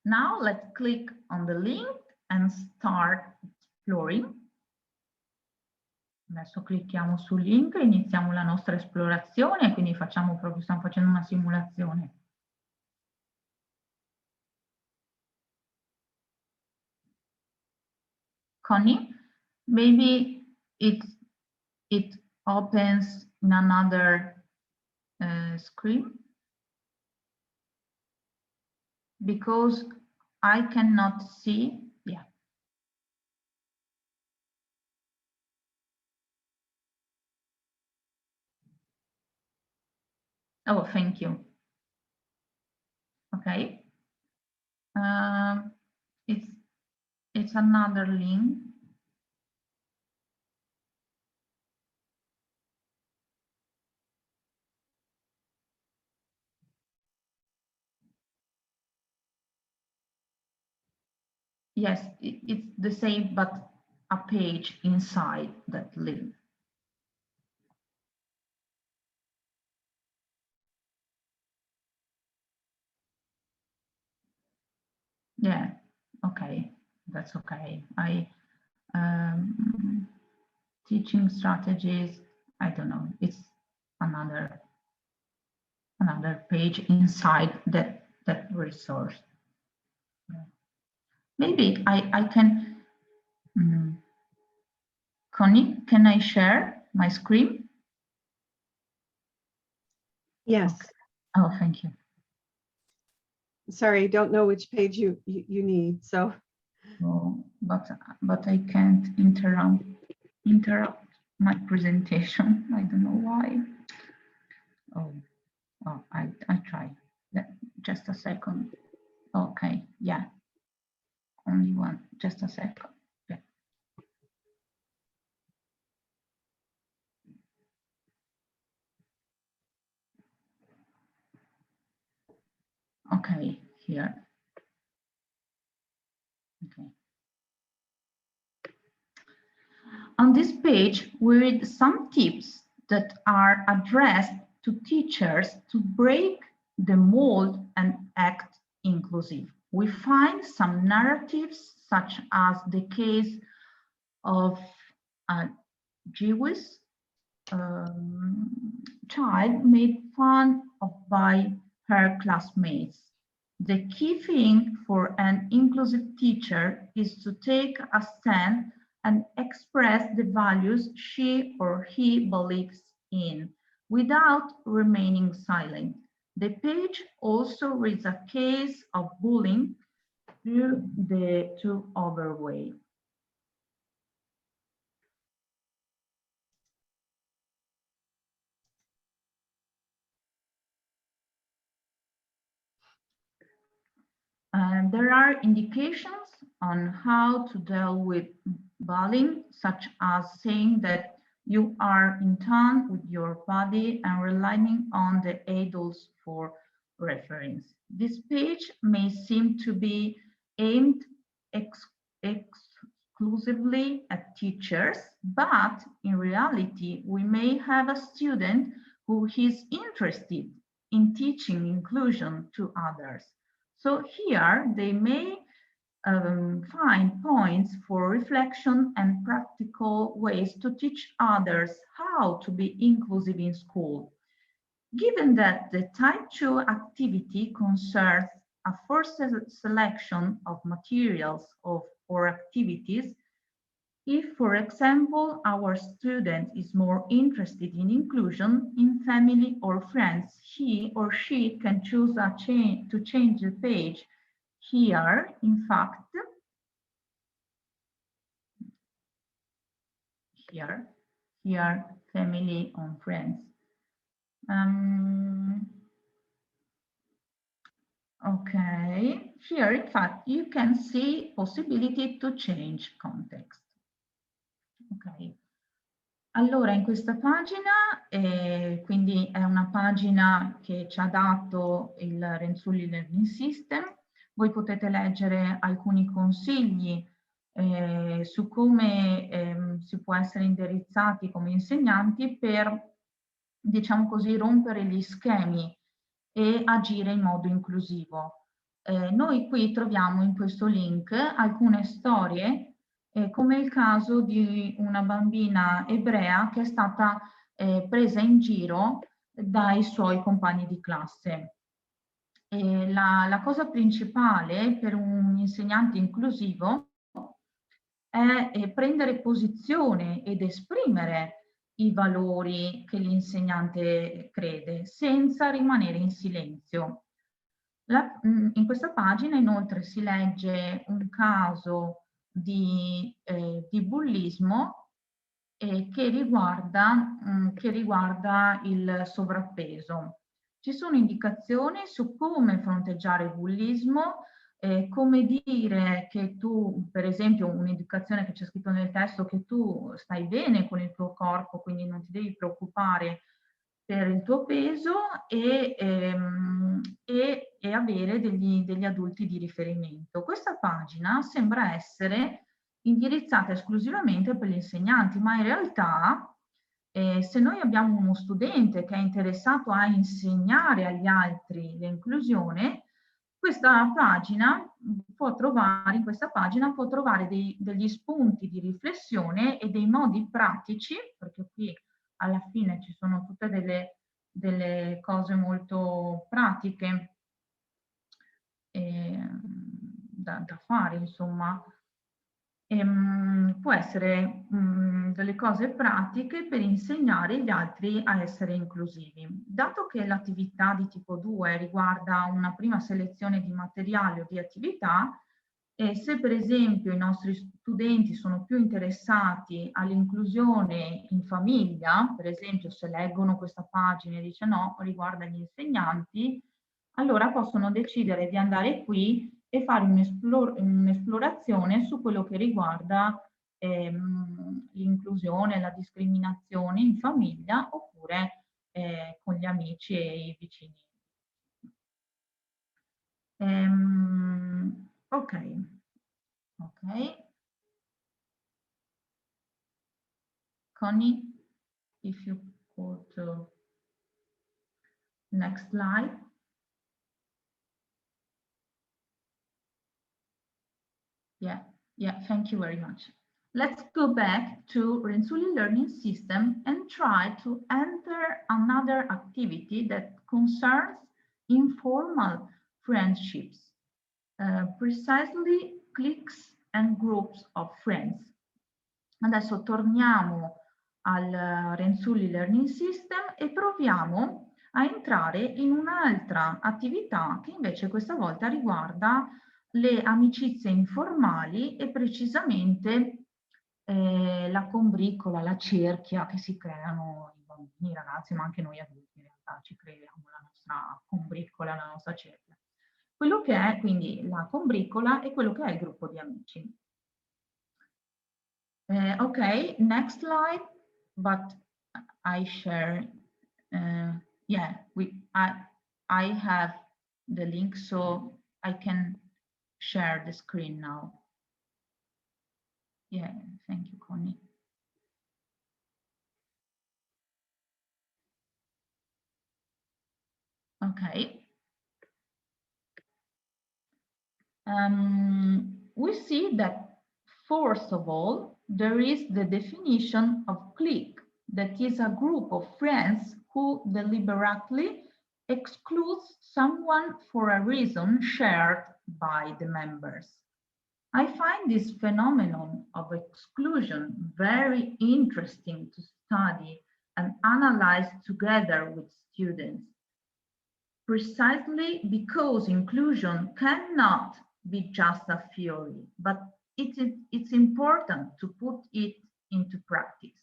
Now let's click on the link and start exploring. Adesso clicchiamo sul link e iniziamo la nostra esplorazione, quindi stiamo facendo una simulazione. Connie, maybe it opens in another screen, because I cannot see, yeah. Oh, thank you. Okay. It's another link. Yes, it's the same, but a page inside that link. Yeah, okay, that's okay. Teaching strategies, I don't know, it's another page inside that resource. Maybe I can, Connie, can I share my screen? Yes. Okay. Oh, thank you. Sorry, don't know which page you need, so. Oh, but I can't interrupt my presentation. I don't know why. Oh, I try. Just a second. Okay, yeah. Only one. Just a second. Yeah. Okay, here. Okay. On this page, we read some tips that are addressed to teachers to break the mold and act inclusive. We find some narratives, such as the case of a Jewish child made fun of by her classmates. The key thing for an inclusive teacher is to take a stand and express the values she or he believes in without remaining silent. The page also reads a case of bullying through the two-over way. And there are indications on how to deal with bullying, such as saying that you are in tune with your body and relying on the adults for reference. This page may seem to be aimed exclusively at teachers, but in reality, we may have a student who is interested in teaching inclusion to others. So here they may find points for reflection and practical ways to teach others how to be inclusive in school. Given that the type 2 activity concerns a first selection of materials or activities, if, for example, our student is more interested in inclusion in family or friends, he or she can choose to change the page. Here, in fact, here, family and friends. Okay, here, in fact, you can see possibility to change context. Ok, allora in questa pagina, quindi è una pagina che ci ha dato il Renzulli Learning System, voi potete leggere alcuni consigli su come si può essere indirizzati come insegnanti per, diciamo così, rompere gli schemi e agire in modo inclusivo. Noi qui troviamo in questo link alcune storie come il caso di una bambina ebrea che è stata presa in giro dai suoi compagni di classe. La cosa principale per un insegnante inclusivo è prendere posizione ed esprimere i valori che l'insegnante crede, senza rimanere in silenzio. In questa pagina inoltre si legge un caso di bullismo che riguarda il sovrappeso. Ci sono indicazioni su come fronteggiare il bullismo, come dire che tu, per esempio, un'indicazione che c'è scritto nel testo, che tu stai bene con il tuo corpo, quindi non ti devi preoccupare per il tuo peso e avere degli adulti di riferimento. Questa pagina sembra essere indirizzata esclusivamente per gli insegnanti, ma in realtà se noi abbiamo uno studente che è interessato a insegnare agli altri l'inclusione, questa pagina può trovare, in questa pagina può trovare degli spunti di riflessione e dei modi pratici, perché qui alla fine ci sono tutte delle cose molto pratiche da fare, insomma. Può essere delle cose pratiche per insegnare gli altri a essere inclusivi. Dato che l'attività di tipo 2 riguarda una prima selezione di materiali o di attività, se per esempio i nostri studenti sono più interessati all'inclusione in famiglia, per esempio se leggono questa pagina e dice no, riguarda gli insegnanti, allora possono decidere di andare qui e fare un'esplorazione su quello che riguarda l'inclusione, la discriminazione in famiglia oppure con gli amici e i vicini. Ok. Connie, if you go to next slide. Yeah, thank you very much. Let's go back to Renzulli Learning System and try to enter another activity that concerns informal friendships, precisely cliques and groups of friends. Adesso torniamo al Renzulli Learning System e proviamo a entrare in un'altra attività che invece questa volta riguarda le amicizie informali e precisamente la combricola, la cerchia che si creano i bambini, i ragazzi, ma anche noi adulti in realtà ci creiamo la nostra combricola, la nostra cerchia. Quello che è quindi la combricola e quello che è il gruppo di amici. Okay, next slide, but I share, yeah, I have the link so I can share the screen now. Yeah, thank you, Connie. Okay. We see that, first of all, there is the definition of clique, that is a group of friends who deliberately excludes someone for a reason shared by the members. I find this phenomenon of exclusion very interesting to study and analyze together with students, precisely because inclusion cannot be just a theory, but it's important to put it into practice.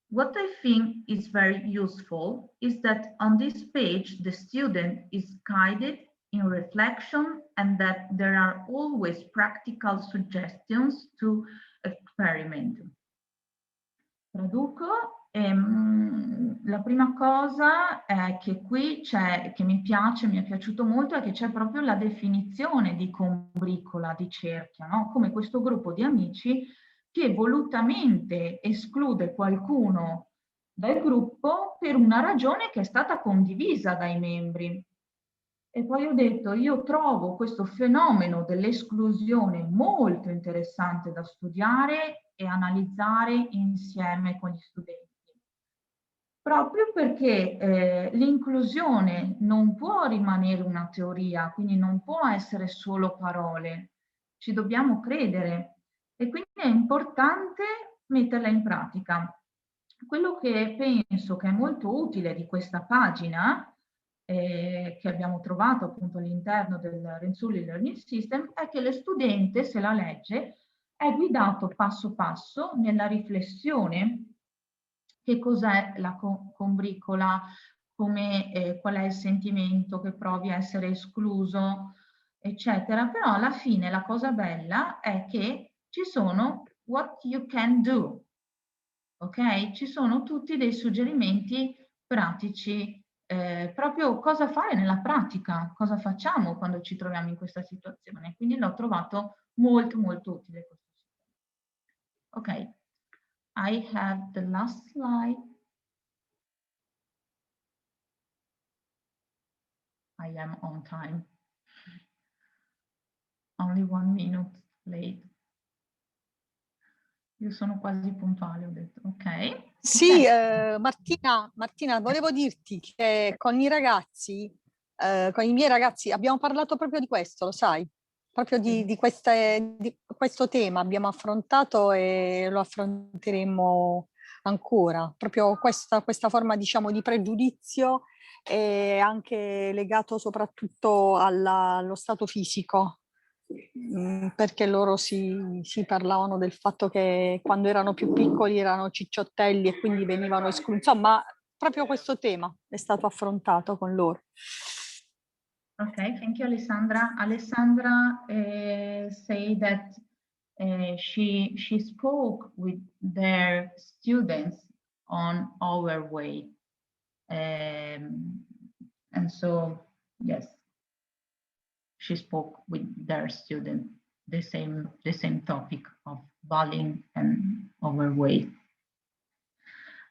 What I think is very useful is that on this page, the student is guided in reflection and that there are always practical suggestions to experiment. Traduco. La prima cosa è che qui c'è, che mi è piaciuto molto, è che c'è proprio la definizione di combricola, di cerchia, no? Come questo gruppo di amici che volutamente esclude qualcuno dal gruppo per una ragione che è stata condivisa dai membri. E poi ho detto, io trovo questo fenomeno dell'esclusione molto interessante da studiare e analizzare insieme con gli studenti. Proprio perché l'inclusione non può rimanere una teoria, quindi non può essere solo parole, ci dobbiamo credere e quindi è importante metterla in pratica. Quello che penso che è molto utile di questa pagina, che abbiamo trovato appunto all'interno del Renzulli Learning System, è che lo studente, se la legge, è guidato passo passo nella riflessione che cos'è la combricola, qual è il sentimento che provi a essere escluso, eccetera. Però alla fine la cosa bella è che ci sono what you can do, ok? Ci sono tutti dei suggerimenti pratici, proprio cosa fare nella pratica, cosa facciamo quando ci troviamo in questa situazione. Quindi l'ho trovato molto molto utile questo sistema. Ok, I have the last slide. I am on time. Only 1 minute late. Io sono quasi puntuale, ho detto. Ok. Sì, Martina, volevo dirti che con i ragazzi, con i miei ragazzi, abbiamo parlato proprio di questo, lo sai? Proprio di questo tema abbiamo affrontato e lo affronteremo ancora. Proprio questa forma, diciamo, di pregiudizio è anche legato soprattutto allo stato fisico. Perché loro si parlavano del fatto che quando erano più piccoli erano cicciottelli e quindi venivano esclusi. Insomma, proprio questo tema è stato affrontato con loro. Okay, thank you, Alessandra. Alessandra say that she spoke with their students on our way. And so, yes, she spoke with their student the same topic of bullying and overweight.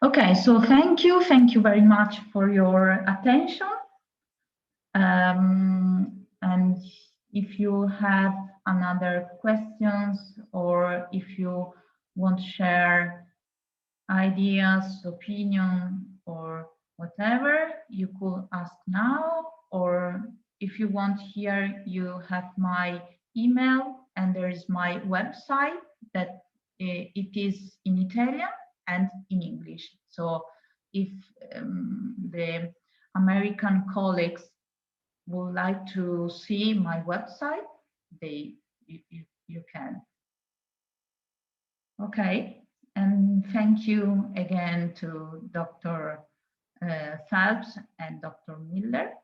Okay, so thank you very much for your attention. And if you have another questions or if you want to share ideas, opinion, or whatever, you could ask now, or if you want here, you have my email and there is my website that it is in Italian and in English. So if the American colleagues would like to see my website, you can. Okay, and thank you again to Dr. Phelps and Dr. Miller.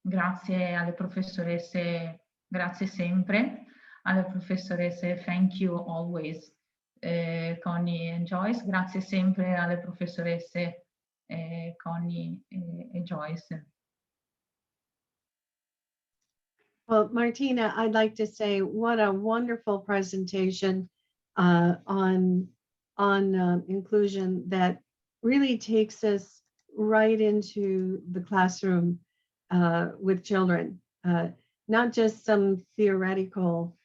Grazie alle professoresse, grazie sempre alle professoresse, thank you always, Connie and Joyce. Grazie sempre alle professoresse Connie e Joyce. Well, Martina, I'd like to say what a wonderful presentation on inclusion that really takes us right into the classroom with children, not just some theoretical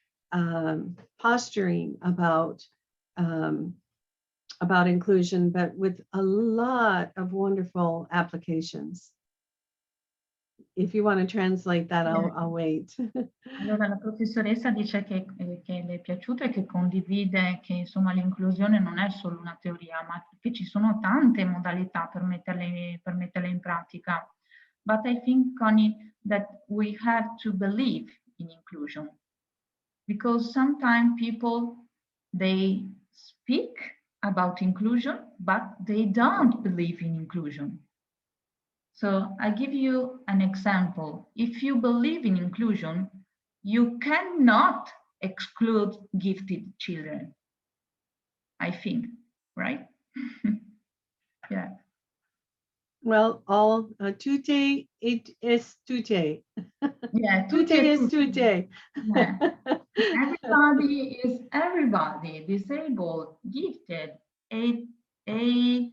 posturing about inclusion, but with a lot of wonderful applications. If you want to translate that, I'll wait. Allora la professoressa dice che le è piaciuto e che condivide che insomma l'inclusione non è solo una teoria, ma che ci sono tante modalità per metterle in pratica. But I think, Connie, that we have to believe in inclusion, because sometimes people, they speak about inclusion, but they don't believe in inclusion. So I give you an example. If you believe in inclusion, you cannot exclude gifted children, I think, right? Yeah. Well, all tutte it is tutte. Yeah, tutte is tutte. Yeah. Everybody is everybody, disabled, gifted, ADHD,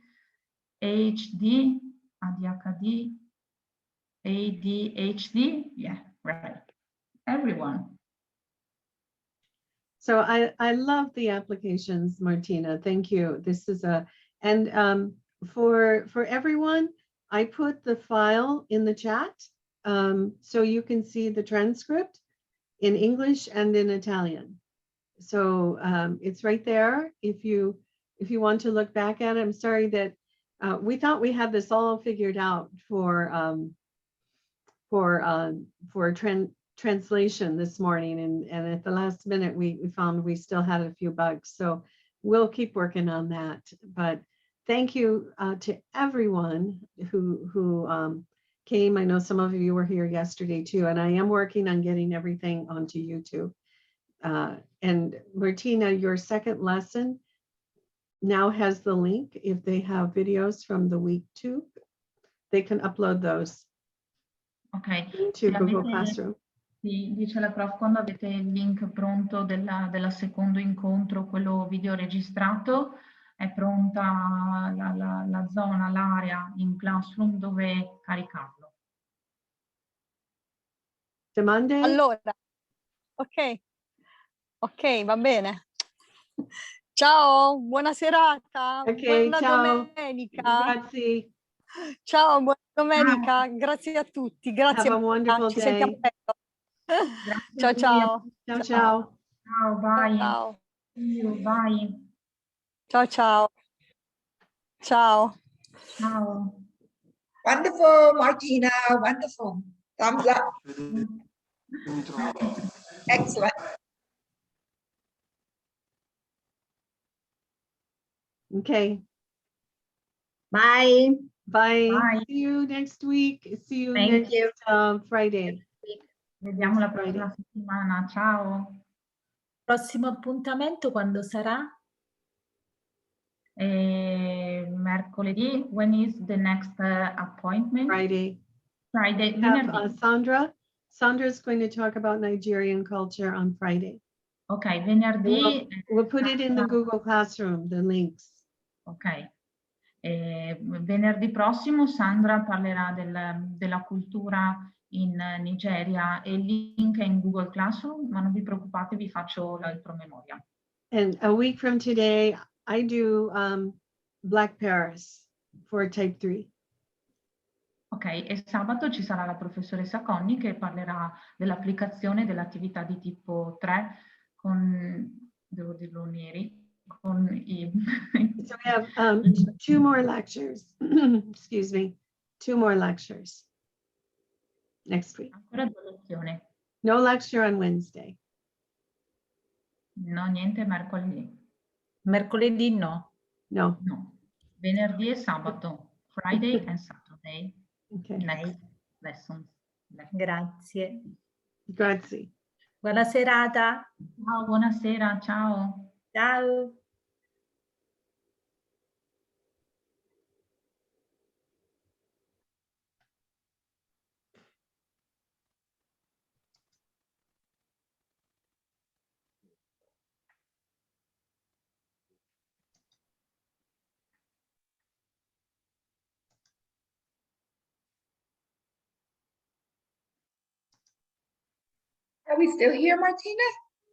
ADHD, yeah, right. Everyone. So I love the applications, Martina. Thank you. This is for everyone, I put the file in the chat so you can see the transcript in English and in Italian. So it's right there if you want to look back at it. I'm sorry that we thought we had this all figured out for translation this morning, and at the last minute we found we still had a few bugs. So we'll keep working on that. But thank you to everyone who came. I know some of you were here yesterday too, and I am working on getting everything onto YouTube. And Martina, your second lesson now has the link if they have videos from the week 2. they can upload those Ok. into Se Google avete- Classroom. Sì, dice la prof, quando avete il link pronto del secondo incontro, quello video registrato, è pronta la zona, l'area in Classroom dove caricarlo. Domande? Allora, ok, va bene. Ciao, buona serata, Ok, buona ciao. domenica. Grazie. Ciao, buona domenica, grazie a tutti, grazie. Have a wonderful Ci sentiamo day. presto. Grazie Ciao, a voi. ciao. Ciao, ciao. Ciao, bye. Ciao, See you, bye. ciao, ciao. Ciao. Ciao. Wonderful, Martina, wonderful. Thumbs up. Excellent. Okay. Bye. Bye. Bye. See you next week. See you Thank next you. Friday. Vediamo la Next Friday. prossima settimana. Ciao. Prossimo appuntamento quando sarà? Mercoledì, when is the next appointment? Friday. Friday, We have venerdì. Sandra. Sandra's going to talk about Nigerian culture on Friday. Ok, venerdì. We'll put it in the Google Classroom, the links. Ok. Venerdì prossimo Sandra parlerà della cultura in Nigeria e il link è in Google Classroom, ma non vi preoccupate, vi faccio il promemoria. And a week from today, I do Black Paris for type 3. Ok, e sabato ci sarà la professoressa Conny che parlerà dell'applicazione dell'attività di tipo 3 con, devo dirlo neri, con i... So we have 2 more lectures. Excuse me, 2 more lectures next week. Ancora 2 lezioni. No lecture on Wednesday. No, niente mercoledì. Mercoledì no. No. No, venerdì e sabato. Friday and Saturday. Okay. Next lessons. Grazie. Grazie. Buona serata. Ciao, buonasera, ciao. Ciao. Are we still here, Martina?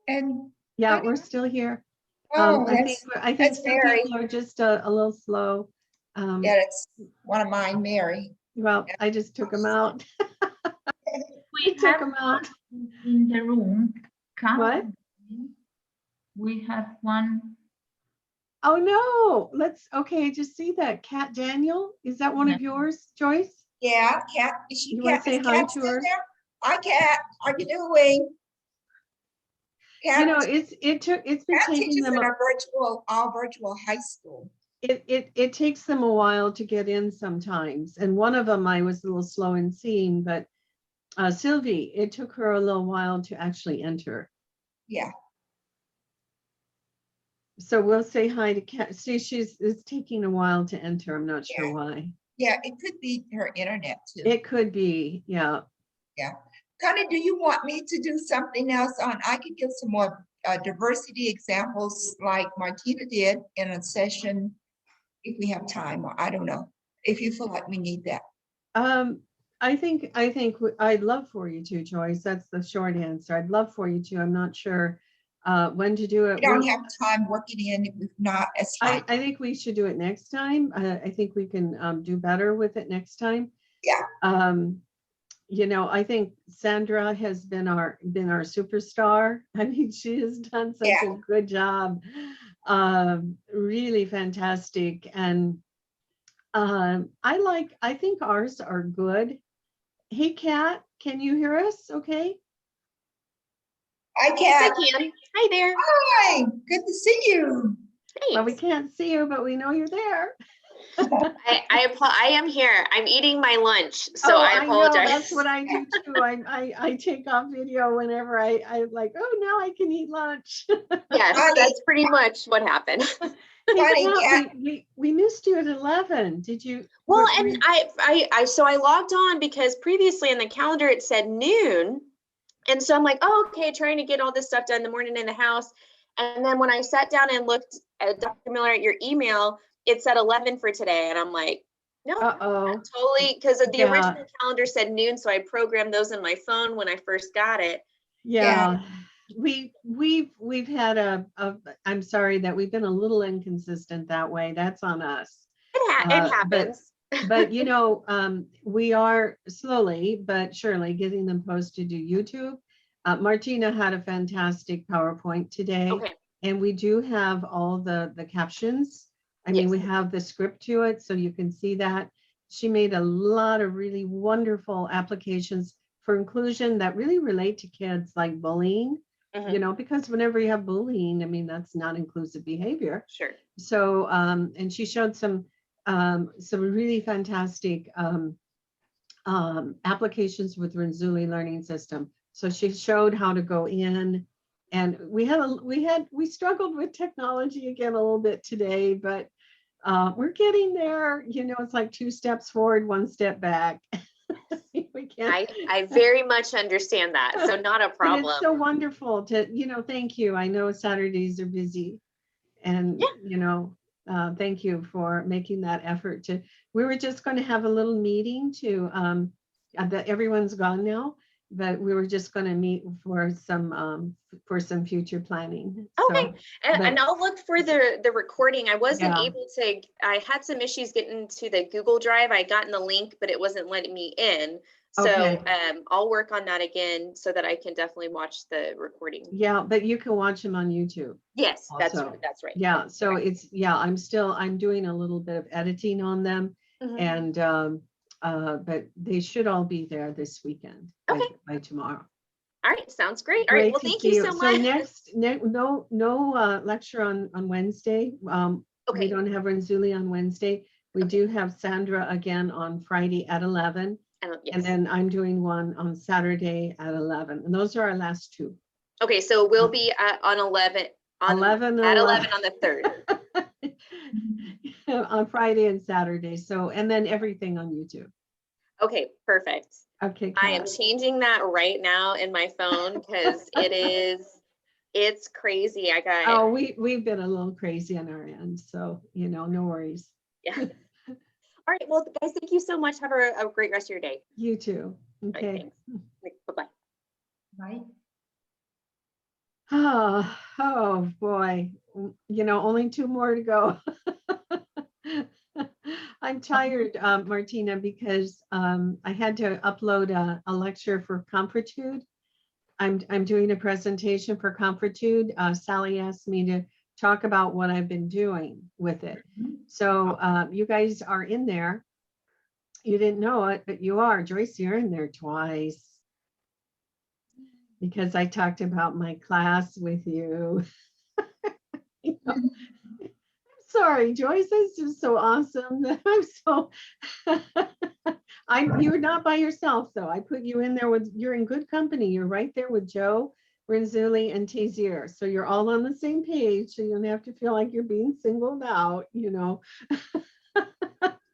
And Yeah, Connie? we're still here. Oh, I think that's some Mary. people are just a little slow. Yeah, that's one of mine, Mary. Well, I just took them out. We Took have them out. in the room. What? We have one. Oh no, okay, just see that. Cat Daniel, is that one of Yeah. yours, Joyce? Yeah, Cat. Is she You wanna Cat? say Is hi Cat to still her? there? Hi, Cat. How you doing? Cat, You know, it's been Cat taking teaches them, in a all virtual high school. it takes them a while to get in sometimes. And one of them I was a little slow in seeing, but Sylvie, it took her a little while to actually enter. Yeah. So we'll say hi to Cat. See, it's taking a while to enter. I'm not sure why. Yeah, it could be her internet too. It could be, yeah. Yeah. Connie, do you want me to do something else on? I could give some more diversity examples like Martina did in a session if we have time, or I don't know, if you feel like we need that. I think I'd love for you to, Joyce. That's the short answer. I'd love for you to. I'm not sure when to do it. We don't have time working in, if not, it's fine. I think we should do it next time. I think we can do better with it next time. Yeah. You know, I think Sandra has been our superstar. I mean, she has done such a good job. Really fantastic. And I think ours are good. Hey, Kat, can you hear us okay? Hi, Kat. Yes, I can. Hi there. Hi, good to see you. Well, we Thanks. can't see you, but we know you're there. I am here. I'm eating my lunch, so I know, apologize. that's what I do too. I take off video whenever I'm like, oh, now I can eat lunch. Yes, Hi. that's pretty much what happened. Funny cat. We missed you at 11. Did you? Well, were and you- so I logged on because previously in the calendar it said noon. And so I'm like, oh, okay, trying to get all this stuff done in the morning in the house. And then when I sat down and looked at Dr. Miller at your email, it said 11 for today. And I'm like, no, totally, because the original calendar said noon. So I programmed those in my phone when I first got it. Yeah. We've had I'm sorry that we've been a little inconsistent that way. That's on us. It happens. But you know, we are slowly but surely getting them posted to YouTube. Martina had a fantastic PowerPoint today. Okay. And we do have all the captions. I mean, we have the script to it, so you can see that. She made a lot of really wonderful applications for inclusion that really relate to kids, like bullying, you know, because whenever you have bullying, I mean, that's not inclusive behavior. Sure. So, and she showed some really fantastic applications with Renzulli Learning System. So she showed how to go in, and we struggled with technology again a little bit today, but we're getting there. You know, it's like 2 steps forward, 1 step back. We can't. I very much understand that. So not a problem. But it's so wonderful to, you know, thank you. I know Saturdays are busy, and you know, thank you for making that effort to. We were just going to have a little meeting to that everyone's gone now, but we were just going to meet for some future planning. Okay. So, and I'll look for the recording. I wasn't Yeah. able to, I had some issues getting to the Google Drive. I gotten the link, but it wasn't letting me in. So Okay. I'll work on that again so that I can definitely watch the recording. Yeah, but you can watch them on YouTube. Yes, Also. that's right. Yeah, so it's, yeah, I'm doing a little bit of editing on them, and but they should all be there this weekend by tomorrow. All right, sounds great. All right, well, thank you so much. So no lecture on Wednesday. We don't have Renzulli on Wednesday. We do have Sandra again on Friday at 11. And then I'm doing one on Saturday at 11. And those are our last 2. Okay, so we'll be on 11 on 11 on the 3rd. On Friday and Saturday. So, and then everything on YouTube. Okay, perfect. Okay. I am changing that right now in my phone because it's crazy. I got. Oh, we've been a little crazy on our end. So, you know, no worries. Yeah. All right. Well, guys, thank you so much. Have a great rest of your day. You too. Okay. Right, bye-bye. Bye. Oh boy. You know, only 2 more to go. I'm tired, Martina, because I had to upload a lecture for Compritude. I'm doing a presentation for Compritude. Sally asked me to talk about what I've been doing with it. So you guys are in there. You didn't know it, but you are. Joyce, you're in there twice. Because I talked about my class with you. You know, I'm sorry, Joyce, this is so awesome. I'm so you're not by yourself though. I put you in there you're in good company. You're right there with Joe, Renzulli, and Tazier. So you're all on the same page. So you don't have to feel like you're being singled out, you know.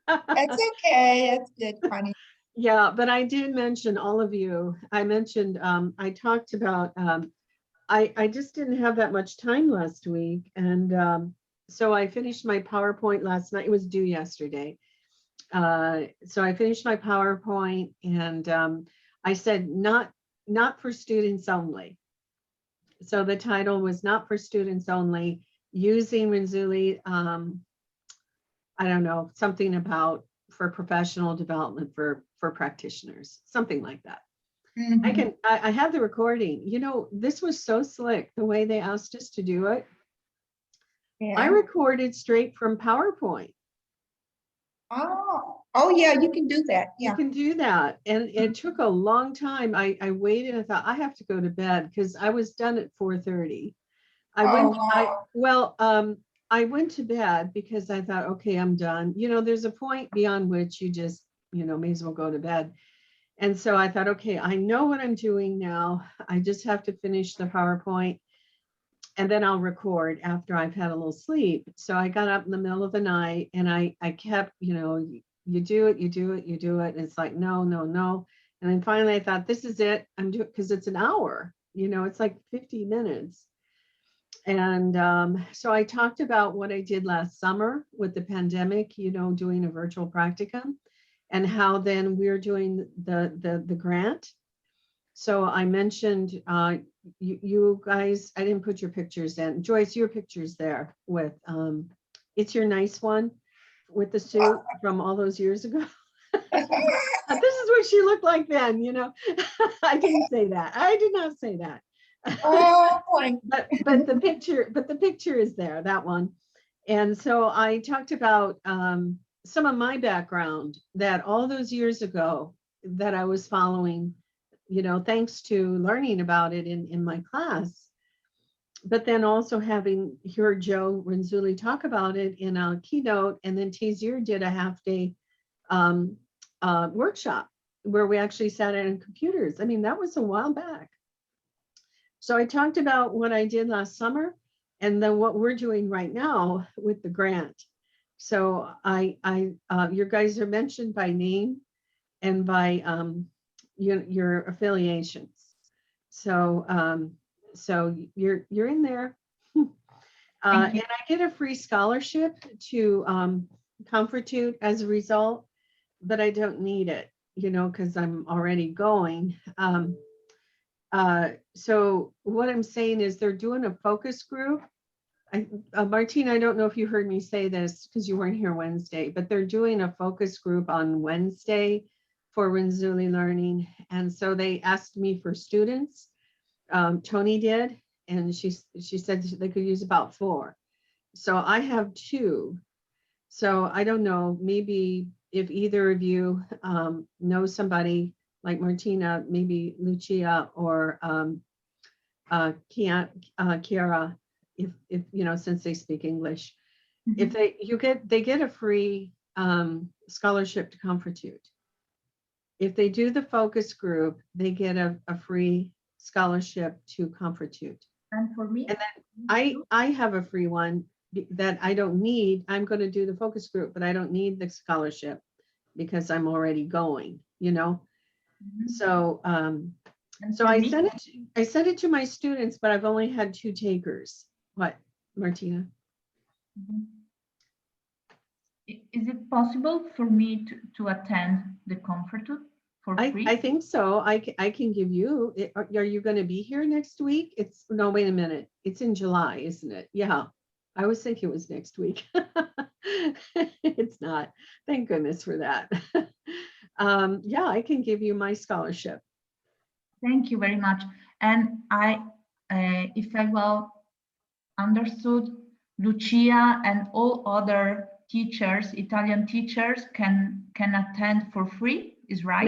That's okay. That's good, Connie. Yeah, but I did mention all of you. I mentioned, I talked about, I just didn't have that much time last week. And so I finished my PowerPoint last night. It was due yesterday. So I finished my PowerPoint, and I said, not for students only. So the title was Not for Students Only, using Renzulli, I don't know, something about for professional development for practitioners, something like that. I have the recording. You know, this was so slick the way they asked us to do it. Yeah. I recorded straight from PowerPoint. Oh yeah, you can do that. Yeah. You can do that. And it took a long time. I waited. I thought I have to go to bed because I was done at 4:30. I went to bed because I thought, okay, I'm done. You know, there's a point beyond which you just, you know, may as well go to bed. And so I thought, okay, I know what I'm doing now. I just have to finish the PowerPoint. and then I'll record after I've had a little sleep. So I got up in the middle of the night and I kept, you know, you do it, you do it, you do it. And it's like, no, no, no. And then finally I thought, this is it. I'm doing, because it's an hour, you know, it's like 50 minutes. And so I talked about what I did last summer with the pandemic, you know, doing a virtual practicum, and how then we're doing the grant. So I mentioned you guys, I didn't put your pictures in. Joyce, your picture's there with, it's your nice one with the suit from all those years ago. This is what she looked like then, you know. I didn't say that. I did not say that. Oh, boy. but the picture is there, that one. And so I talked about some of my background that all those years ago that I was following, you know, thanks to learning about it in my class, but then also having heard Joe Renzulli talk about it in a keynote, and then Tazier did a half-day workshop where we actually sat in computers. I mean, that was a while back. So I talked about what I did last summer and then what we're doing right now with the grant. So your guys are mentioned by name and by your affiliations. So so you're in there. And I get a free scholarship to Comfortute as a result, but I don't need it, you know, because I'm already going. So what I'm saying is they're doing a focus group. Martina, I don't know if you heard me say this because you weren't here Wednesday, but they're doing a focus group on Wednesday for Renzulli Learning. And so they asked me for students. Tony did, and she said they could use about 4. So I have 2. So I don't know, maybe if either of you know somebody like Martina, maybe Lucia or Kiara, if you know, since they speak English, if they get a free scholarship to Comfortute. If they do the focus group, they get a free scholarship to Comfortute. And for me, and then I have a free one that I don't need. I'm going to do the focus group, but I don't need the scholarship because I'm already going, you know. So so I sent it to my students, but I've only had 2 takers. What, Martina? Is it possible for me to attend the Comfortute for free? I think so. I can give you. Are you going to be here next week? It's no, wait a minute. It's in July, isn't it? Yeah. I was thinking it was next week. It's not. Thank goodness for that. Yeah, I can give you my scholarship. Thank you very much. And if I well understood, Lucia and all other teachers, Italian teachers, can attend for free, is right?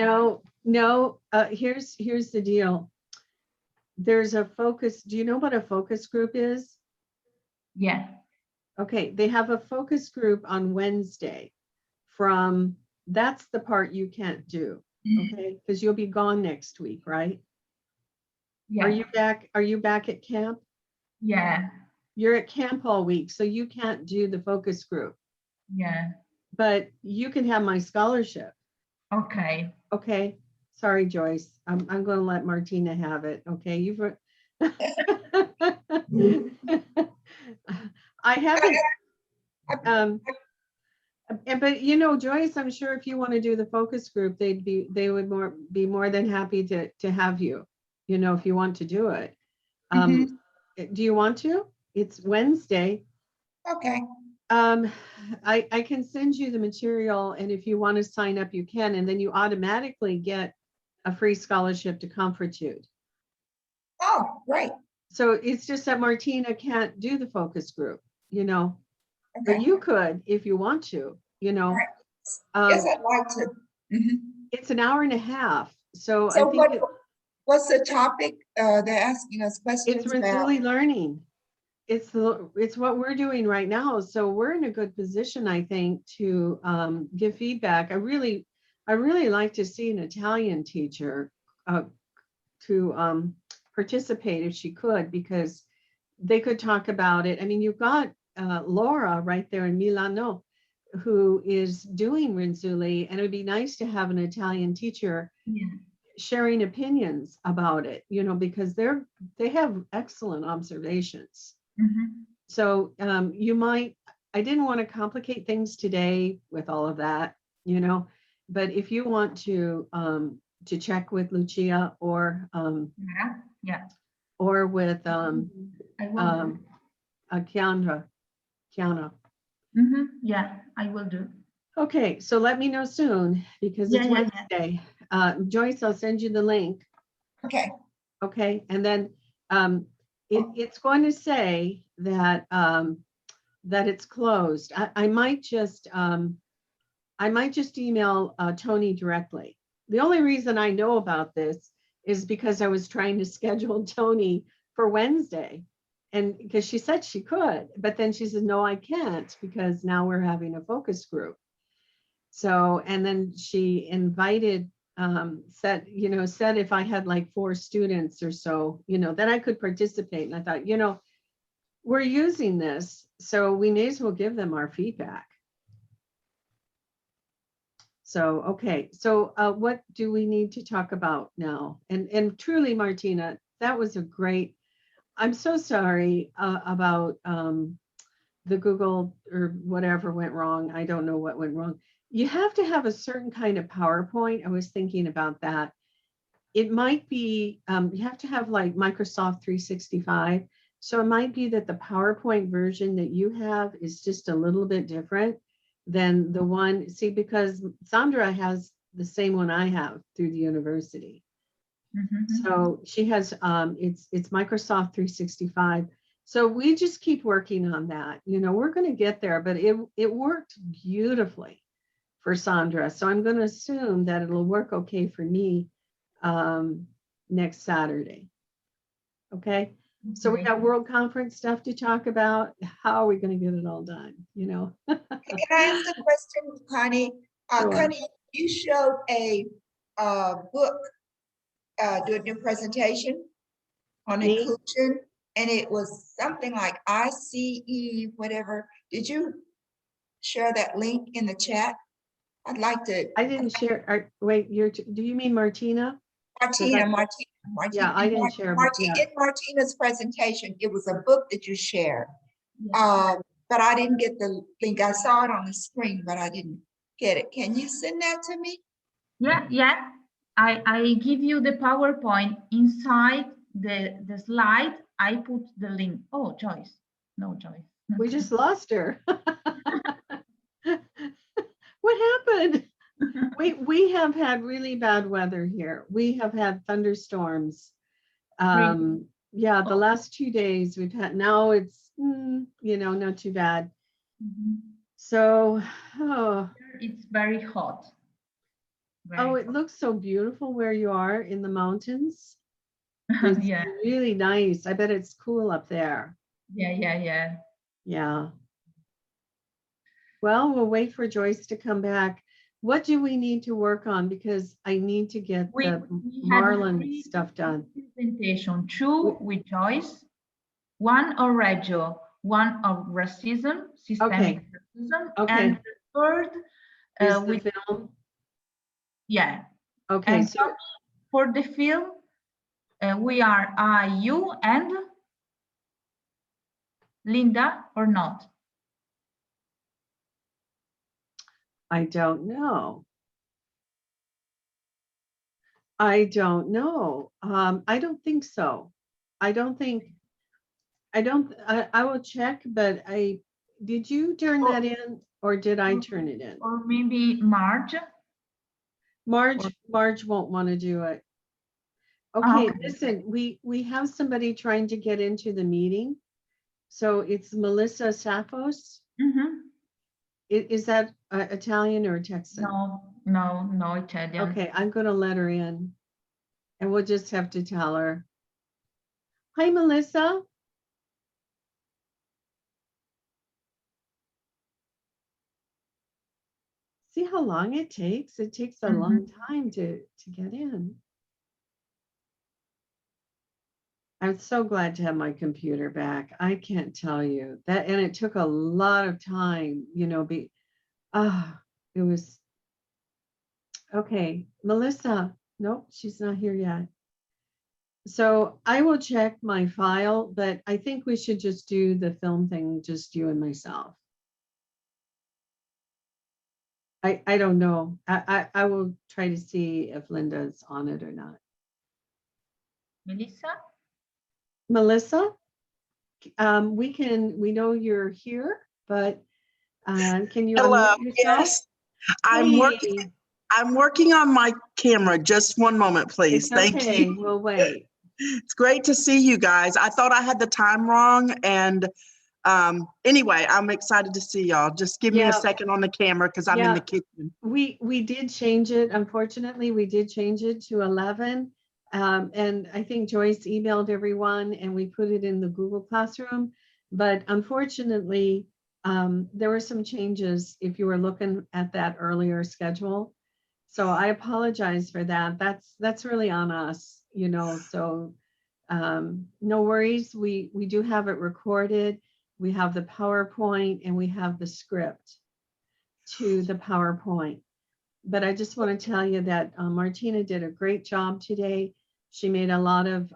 No. Here's the deal. There's a focus. Do you know what a focus group is? Yeah. Okay, they have a focus group on Wednesday. That's the part you can't do. Okay, because you'll be gone next week, right? Yeah. Are you back at camp? Yeah. You're at camp all week, so you can't do the focus group. Yeah. But you can have my scholarship. Okay. Okay. Sorry, Joyce. I'm going to let Martina have it. Okay. I haven't. But you know, Joyce, I'm sure if you want to do the focus group, they would be more than happy to have you. You know, if you want to do it. Do you want to? It's Wednesday. Okay. I can send you the material, and if you want to sign up, you can, and then you automatically get a free scholarship to Comfortute. Oh, great. So it's just that Martina can't do the focus group, you know, Okay. but you could if you want to, you know. Right. Yes, I'd like to. It's an hour and a half. So I So think what's the topic? They're asking us questions it's about. Renzulli Learning. It's what we're doing right now. So we're in a good position, I think, to give feedback. I really like to see an Italian teacher to participate if she could, because they could talk about it. I mean, you've got Laura right there in Milano, who is doing Rinzuli, and it would be nice to have an Italian teacher sharing opinions about it, you know, because they have excellent observations. So you might, I didn't want to complicate things today with all of that, you know, but if you want to check with Lucia or or with Kiana. Yeah, I will do. Okay, so let me know soon because it's Wednesday. Joyce, I'll send you the link. Okay. Okay, and then it's going to say that that it's closed. I might just email Tony directly. The only reason I know about this is because I was trying to schedule Tony for Wednesday, and because she said she could, but then she said, no, I can't because now we're having a focus group. So, and then she invited, said if I had like 4 students or so, you know, then I could participate. And I thought, you know, we're using this, so we may as well give them our feedback. So, okay, so what do we need to talk about now? And truly, Martina, that was a great, I'm so sorry about the Google or whatever went wrong. I don't know what went wrong. You have to have a certain kind of PowerPoint. I was thinking about that. It might be, you have to have like Microsoft 365. So it might be that the PowerPoint version that you have is just a little bit different than the one, see, because Sandra has the same one I have through the university. So she has, it's Microsoft 365. So we just keep working on that. You know, we're going to get there, but it worked beautifully for Sandra. So I'm going to assume that it'll work okay for me next Saturday. Okay. So we got World Conference stuff to talk about. How are we going to get it all done? You know. Can I ask a question, Connie? Sure. Connie, you showed a book doing your presentation on Me? inclusion, and it was something like ICE, whatever. Did you share that link in the chat? I'd like to. I didn't share. Wait, do you mean Martina? Martina. Yeah, I didn't share. In Martina's presentation, it was a book that you shared. But I didn't get the link. I saw it on the screen, but I didn't get it. Can you send that to me? Yeah. I give you the PowerPoint inside the slide. I put the link. Oh, Joyce. No, Joyce. We just lost her. What happened? We have had really bad weather here. We have had thunderstorms. Really? Yeah, the last 2 days we've had, now it's, you know, not too bad. So, it's very hot. It looks so beautiful where you are in the mountains. It's really nice. I bet it's cool up there. Yeah. Well, we'll wait for Joyce to come back. What do we need to work on? Because I need to get the Marlin stuff done. Presentation, 2 with Joyce, 1 on Reggio, 1 on racism, systemic racism, and the third with the film. Yeah. Okay. And so for the film, we are you and Linda or not? I don't know. I don't know. I don't think so. I will check, but did you turn that in or did I turn it in? Or maybe Marge? Marge won't want to do it. Okay, listen, we have somebody trying to get into the meeting. So it's Melissa Sappos. Is that Italian or Texan? No, Italian. Okay, I'm going to let her in and we'll just have to tell her. Hi, Melissa. See how long it takes? It takes a long time to get in. I'm so glad to have my computer back. I can't tell you that, and it took a lot of time, you know, it was, okay, Melissa, nope, she's not here yet. So I will check my file, but I think we should just do the film thing, just you and myself. I don't know. I will try to see if Linda's on it or not. Melissa? Melissa, we know you're here, but can you Hello, unmute yourself? yes. I'm working on my camera. Just one moment, please. It's Thank okay. you. We'll wait. It's great to see you guys. I thought I had the time wrong, and anyway, I'm excited to see y'all. Just give me a second on the camera because I'm in the kitchen. We did change it. Unfortunately, we did change it to 11. And I think Joyce emailed everyone and we put it in the Google Classroom. But unfortunately, there were some changes if you were looking at that earlier schedule. So I apologize for that. That's really on us, you know, so no worries. We do have it recorded. We have the PowerPoint and we have the script to the PowerPoint. But I just want to tell you that Martina did a great job today. She made a lot of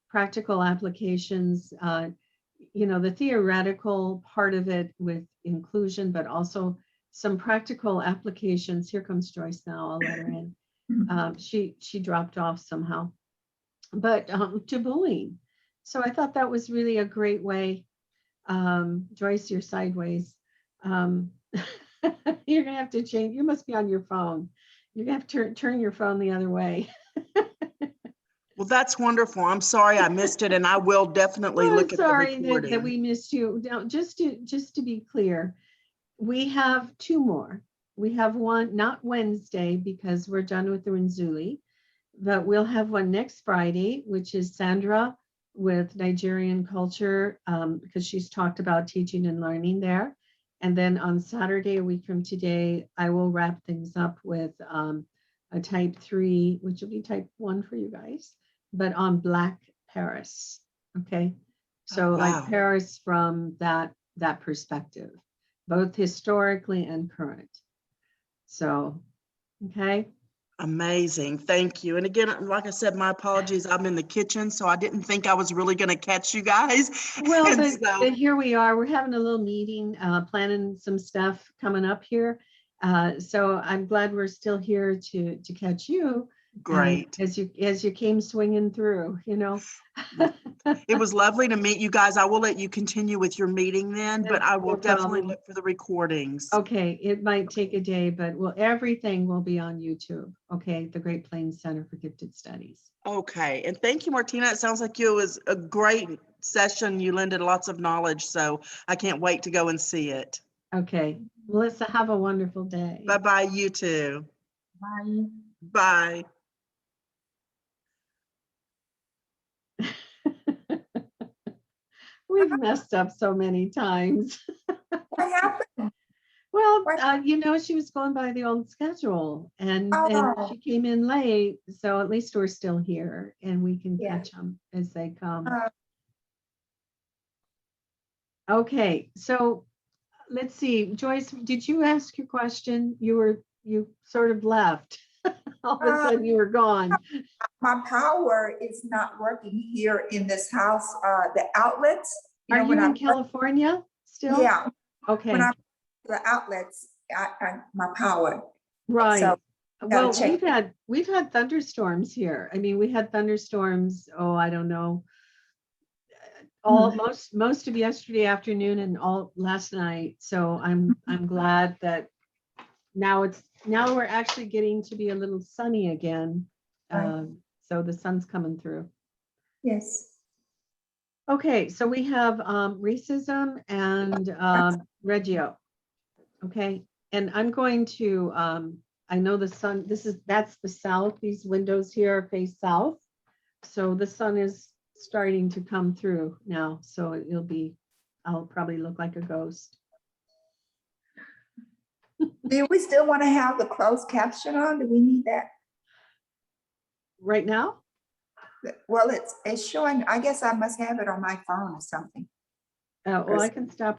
practical applications, you know, the theoretical part of it with inclusion, but also some practical applications. Here comes Joyce now, I'll let her in. She dropped off somehow, but to bullying. So I thought that was really a great way. Joyce, you're sideways. You're gonna have to change. You must be on your phone. You're gonna have to turn your phone the other way. Well, that's wonderful. I'm sorry I missed it, and I will definitely look at the recording. Sorry that we missed you. Now, just to be clear, we have two more. We have one, not Wednesday, because we're done with the Renzulli, but we'll have one next Friday, which is Sandra with Nigerian culture, because she's talked about teaching and learning there. And then on Saturday, a week from today, I will wrap things up with a type 3, which will be type 1 for you guys, but on Black Paris. Okay. So like Paris from that perspective, both historically and current. So, okay. Amazing. Thank you. And again, like I said, my apologies. I'm in the kitchen, so I didn't think I was really going to catch you guys. Well, but here we are. We're having a little meeting, planning some stuff coming up here. So I'm glad we're still here to catch you. Great. As you came swinging through, you know. It was lovely to meet you guys. I will let you continue with your meeting then, but I will definitely look for the recordings. Okay, it might take a day, but everything will be on YouTube. Okay, the Great Plains Center for Gifted Studies. Okay, and thank you, Martina. It sounds like it was a great session. You lended lots of knowledge, so I can't wait to go and see it. Okay, Melissa, have a wonderful day. Bye-bye, you too. Bye. Bye. We've messed up so many times. What happened? Well, you know, she was going by the old schedule and she came in late. So at least we're still here and we can catch them as they come. Okay, so let's see. Joyce, did you ask your question? You sort of left. All of a sudden you were gone. My power is not working here in this house. The outlets. Are you in California still? Yeah. Okay. When I the outlets, my power. Right. So, well, we've had thunderstorms here. I mean, we had thunderstorms. Oh, I don't know. Most of yesterday afternoon and all last night. So I'm glad that now we're actually getting to be a little sunny again. Right. So the sun's coming through. Yes. Okay, so we have racism and Reggio. Okay, and I'm going to I know the sun, that's the south, these windows here face south. So the sun is starting to come through now. So I'll probably look like a ghost. Do we still want to have the closed caption on? Do we need that? Right now? Well, it's showing, I guess I must have it on my phone or something. Well, I can stop